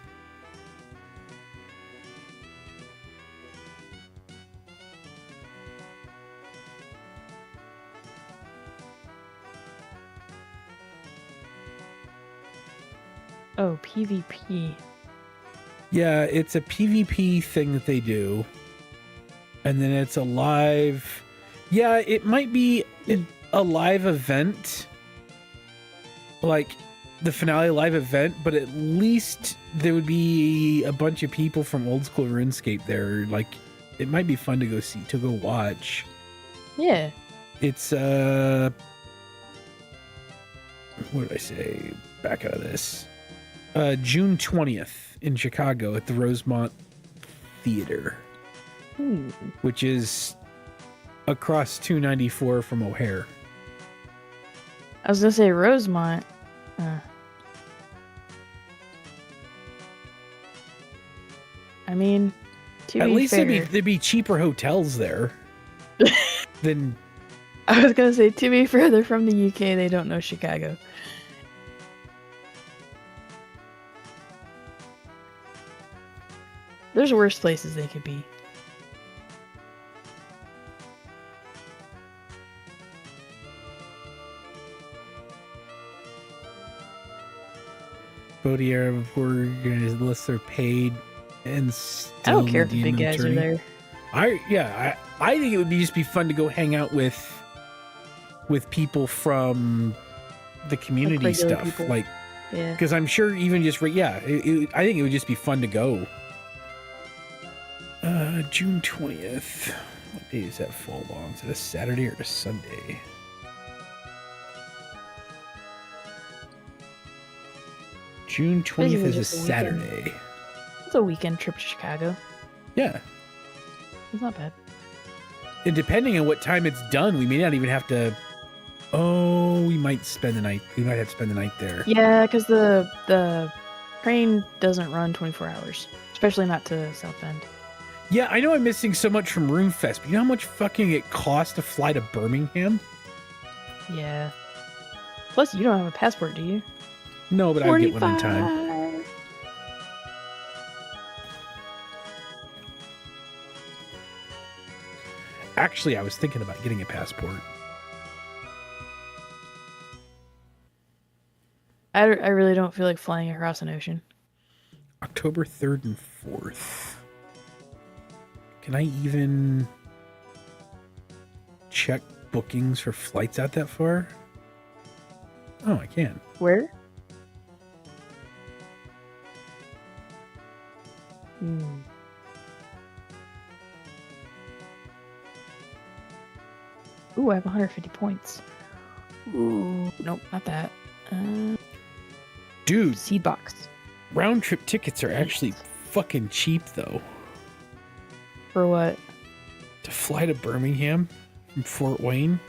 Oh, PvP. Yeah, it's a PvP thing that they do. And then it's a live... Yeah, it might be a live event. Like the finale live event, but at least there would be a bunch of people from old school RuneScape there. Like, it might be fun to go see, to go watch. Yeah. It's, what did I say? Back out of this. June 20th in Chicago at the Rosemont Theater, Ooh. which is across 294 from O'Hare. I was gonna say Rosemont. I mean, to At be least fair, there'd be cheaper hotels there than... I was gonna say, to be fair, they're from the UK. They don't know Chicago. There's worse places they could be. Bodier unless they're paid and I don't care if still the big deem guys attorney. are there. I think it would just be fun to go hang out with people from the community regular stuff, people. like, Yeah. because I'm sure even just I think it would just be fun to go. June 20th. What day does that fall on? Is it a Saturday or a Sunday? June 20th is a just a weekend. Saturday. It's a weekend trip to Chicago. Yeah. It's not bad. And depending on what time it's done, we may not even have to. Oh, we might spend the night. We might have to spend the night there. Yeah, because the train doesn't run 24 hours, especially not to South Bend. Yeah, I know I'm missing so much from RuneFest, but you know how much fucking it costs to fly to Birmingham? Yeah. Plus, you don't have a passport, do you? No, but I'll get one in time. 45. Actually, I was thinking about getting a passport. I really don't feel like flying across an ocean. October 3rd and 4th. Can I even check bookings for flights out that far? Oh, I can. Where? Ooh, I have 150 points. Ooh, nope, not that. Dude, Seed box. round trip tickets are actually fucking cheap, though. For what? To fly to Birmingham from Fort Wayne.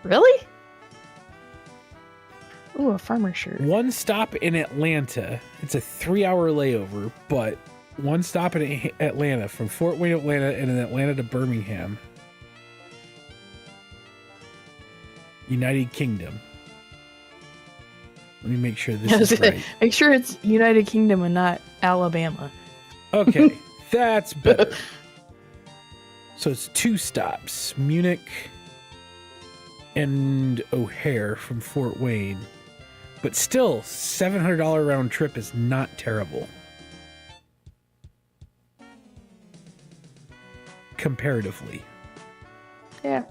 Really? Ooh, a farmer shirt. One stop in Atlanta. It's a 3-hour layover, but one stop in Atlanta from Fort Wayne, Atlanta, and then Atlanta to Birmingham. United Kingdom. Let me make sure this is right. Make sure it's United Kingdom and not Alabama. Okay, that's better. So it's 2 stops, Munich and O'Hare from Fort Wayne. But still, $700 round trip is not terrible. Comparatively. Yeah.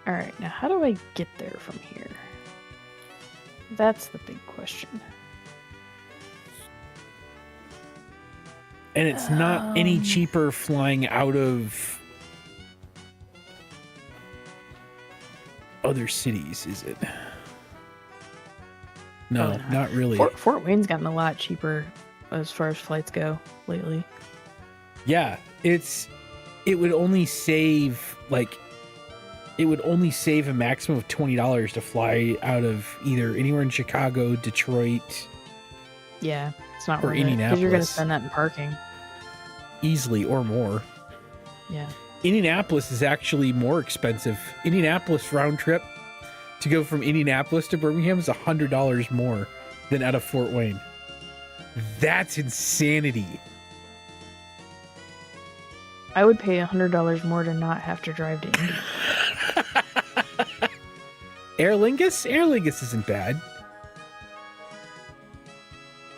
All right, now how do I get there from here? That's the big question. And it's not any cheaper flying out of other cities, is it? No, Probably not. not really. Fort Wayne's gotten a lot cheaper as far as flights go lately. Yeah, it would only save a maximum of $20 to fly out of either anywhere in Chicago, Detroit, Yeah, it's not or worth it because Indianapolis. you're gonna spend that in parking. Easily or more. Yeah. Indianapolis is actually more expensive. Indianapolis round trip to go from Indianapolis to Birmingham is $100 more than out of Fort Wayne. That's insanity. I would pay $100 more to not have to drive to Indy. Aer Lingus? Aer Lingus isn't bad.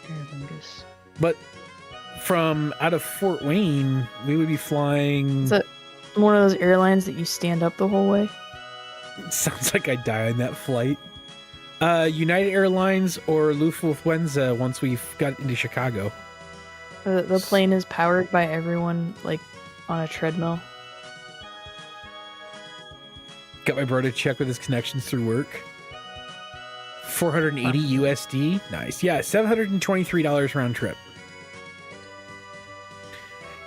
Aer Lingus. But from out of Fort Wayne, we would be flying... Is that one of those airlines that you stand up the whole way? Sounds like I'd die on that flight. United Airlines or Lufthansa once we've got into Chicago. The plane is powered by everyone, like, on a treadmill. Got my bro to check with his connections through work. 480 USD. Nice. Yeah, $723 round trip.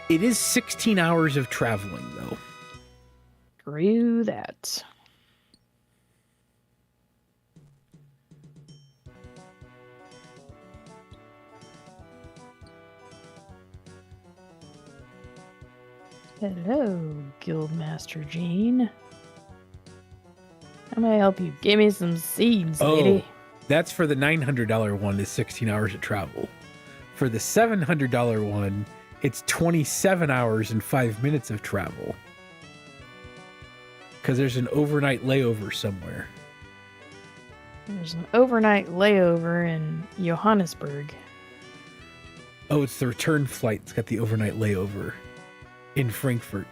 It is 16 hours of traveling, though. Screw that. Hello, Guildmaster Gene. How may I help you? Give me some seeds, lady. That's for the $900 one is 16 hours of travel. For the $700 one, it's 27 hours and 5 minutes of travel. Because there's an overnight layover somewhere. There's an overnight layover in Johannesburg. Oh, it's the return flight. It's got the overnight layover in Frankfurt.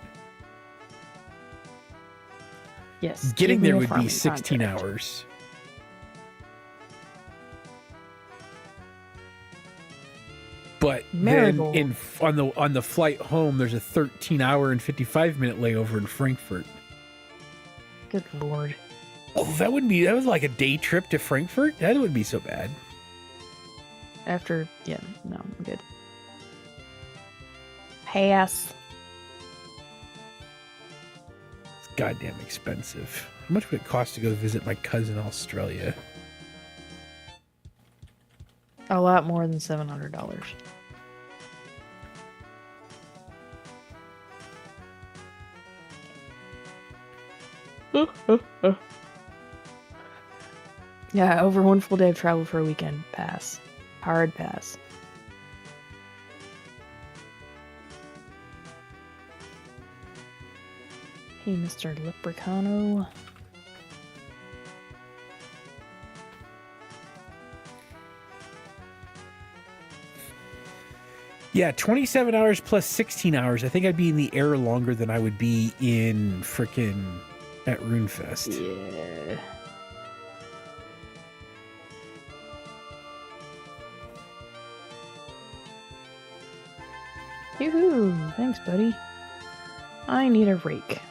Yes. Getting give me there a would be farming 16 contract. hours. But Marigold. then on the flight home, there's a 13-hour and 55-minute layover in Frankfurt. Good lord. Oh, that was like a day trip to Frankfurt? That wouldn't be so bad. Yeah, no, I'm good. Pass. It's goddamn expensive. How much would it cost to go visit my cousin in Australia? A lot more than $700. Yeah, over one full day of travel for a weekend. Pass. Hard pass. Hey, Mr. Leprechaun. Yeah, 27 hours plus 16 hours. I think I'd be in the air longer than I would be in frickin' at RuneFest. Yeah. Yoo-hoo! Thanks, buddy. I need a rake.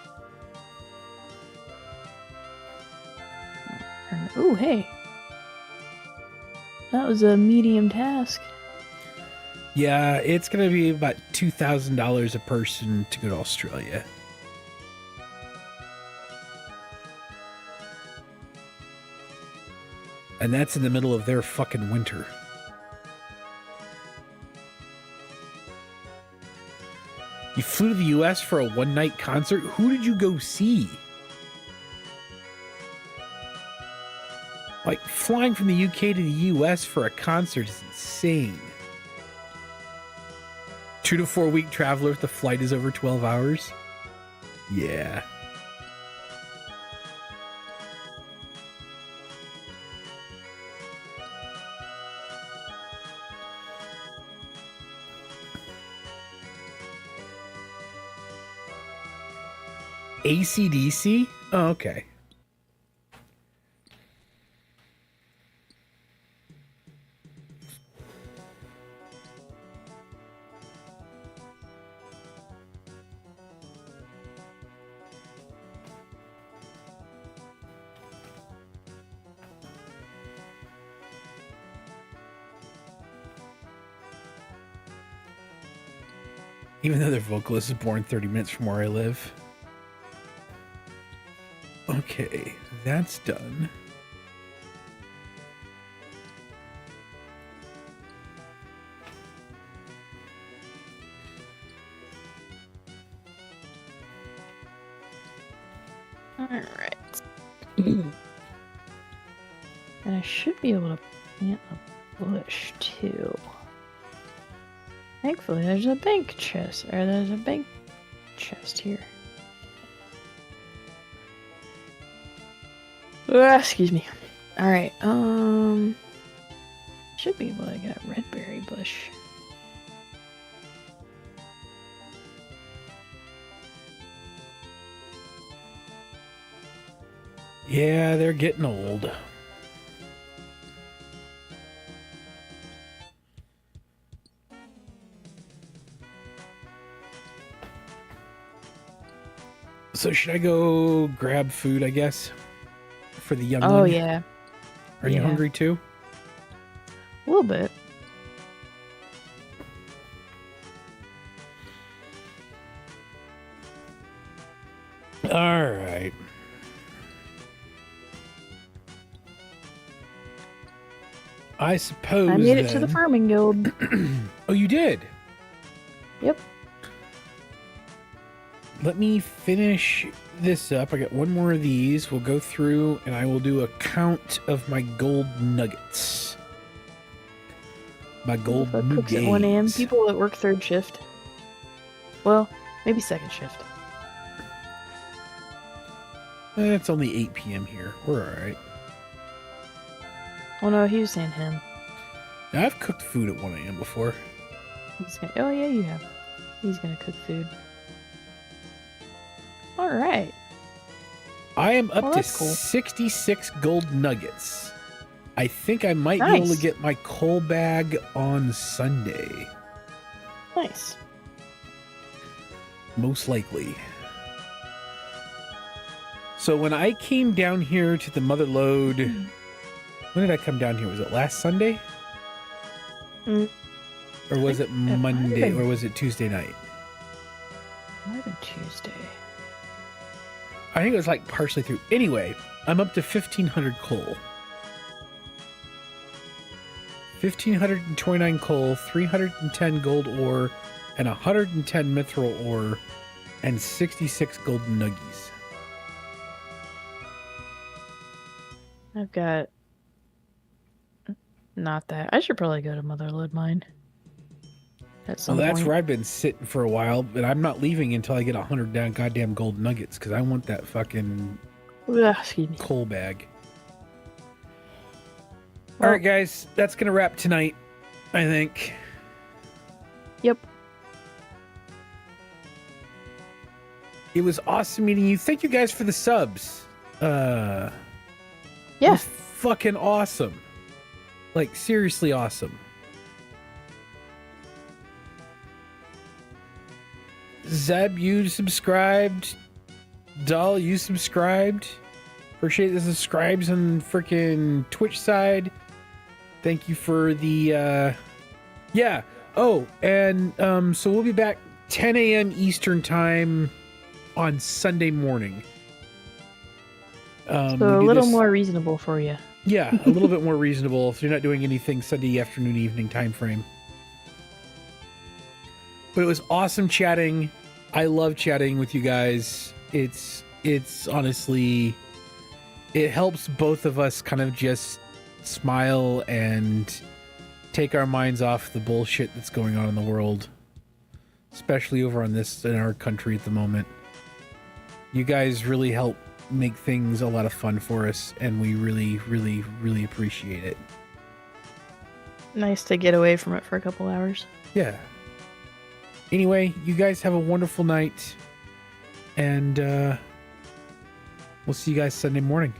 Ooh, hey. That was a medium task. Yeah, it's going to be about $2,000 a person to go to Australia. And that's in the middle of their fucking winter. You flew to the US for a one-night concert? Who did you go see? Like, flying from the UK to the US for a concert is insane. 2 to 4 week traveler if the flight is over 12 hours? Yeah. AC/DC? Oh, okay. Even though their vocalist is born 30 minutes from where I live. Okay, that's done. Alright. And I should be able to plant a bush too. Thankfully, there's a bank chest, or there's a bank chest here. Excuse me. Alright, should be able to get a red berry bush. Yeah, they're getting old. So should I go grab food, I guess, for the young one? Oh, yeah. Are you hungry too? A little bit. All right. I suppose I made it to the farming guild. Oh, you did? Yep. Let me finish this up. I got one more of these. We'll go through and I will do a count of my gold nuggets. My gold Cooks at 1 a.m. People that work third shift. Well, maybe second shift. It's only 8 p.m. here. We're all right. Oh no, he was saying him. Now, I've cooked food at 1 a.m. before. Oh yeah, you have. He's gonna cook food. All right. I am up to that's cool. 66 gold nuggets. I think I might be able to get my coal bag on Sunday. Nice. Most likely. So when I came down here to the Mother Lode, when did I come down here? Was it last Sunday? Or was it Monday? Or was it Tuesday night? Might have been Tuesday. I think it was like partially through. Anyway, I'm up to 1,500 coal. 1,529 coal, 310 gold ore, and 110 mithril ore, and 66 gold nuggies. I've got not that. I should probably go to Motherlode Mine. Well, that's where I've been sitting for a while, but I'm not leaving until I get 100 down goddamn gold nuggets because I want that fucking coal bag. All right, guys, that's gonna wrap tonight, I think. Yep. It was awesome meeting you. Thank you guys for the subs. Yeah. It was fucking awesome. Like, seriously awesome. Zeb, you subscribed. Doll, you subscribed. Appreciate the subscribes on freaking Twitch side. Thank you for the, yeah. Oh, and, so we'll be back 10 a.m. Eastern time on Sunday morning. So a little more reasonable for you. Yeah, a little bit more reasonable if you're not doing anything Sunday afternoon, evening time frame. But it was awesome chatting. I love chatting with you guys. It's honestly, it helps both of us kind of just smile and take our minds off the bullshit that's going on in the world, especially over on this in our country at the moment. You guys really help make things a lot of fun for us, and we really, really, really appreciate it. Nice to get away from it for a couple hours. Yeah. Anyway, you guys have a wonderful night, and we'll see you guys Sunday morning.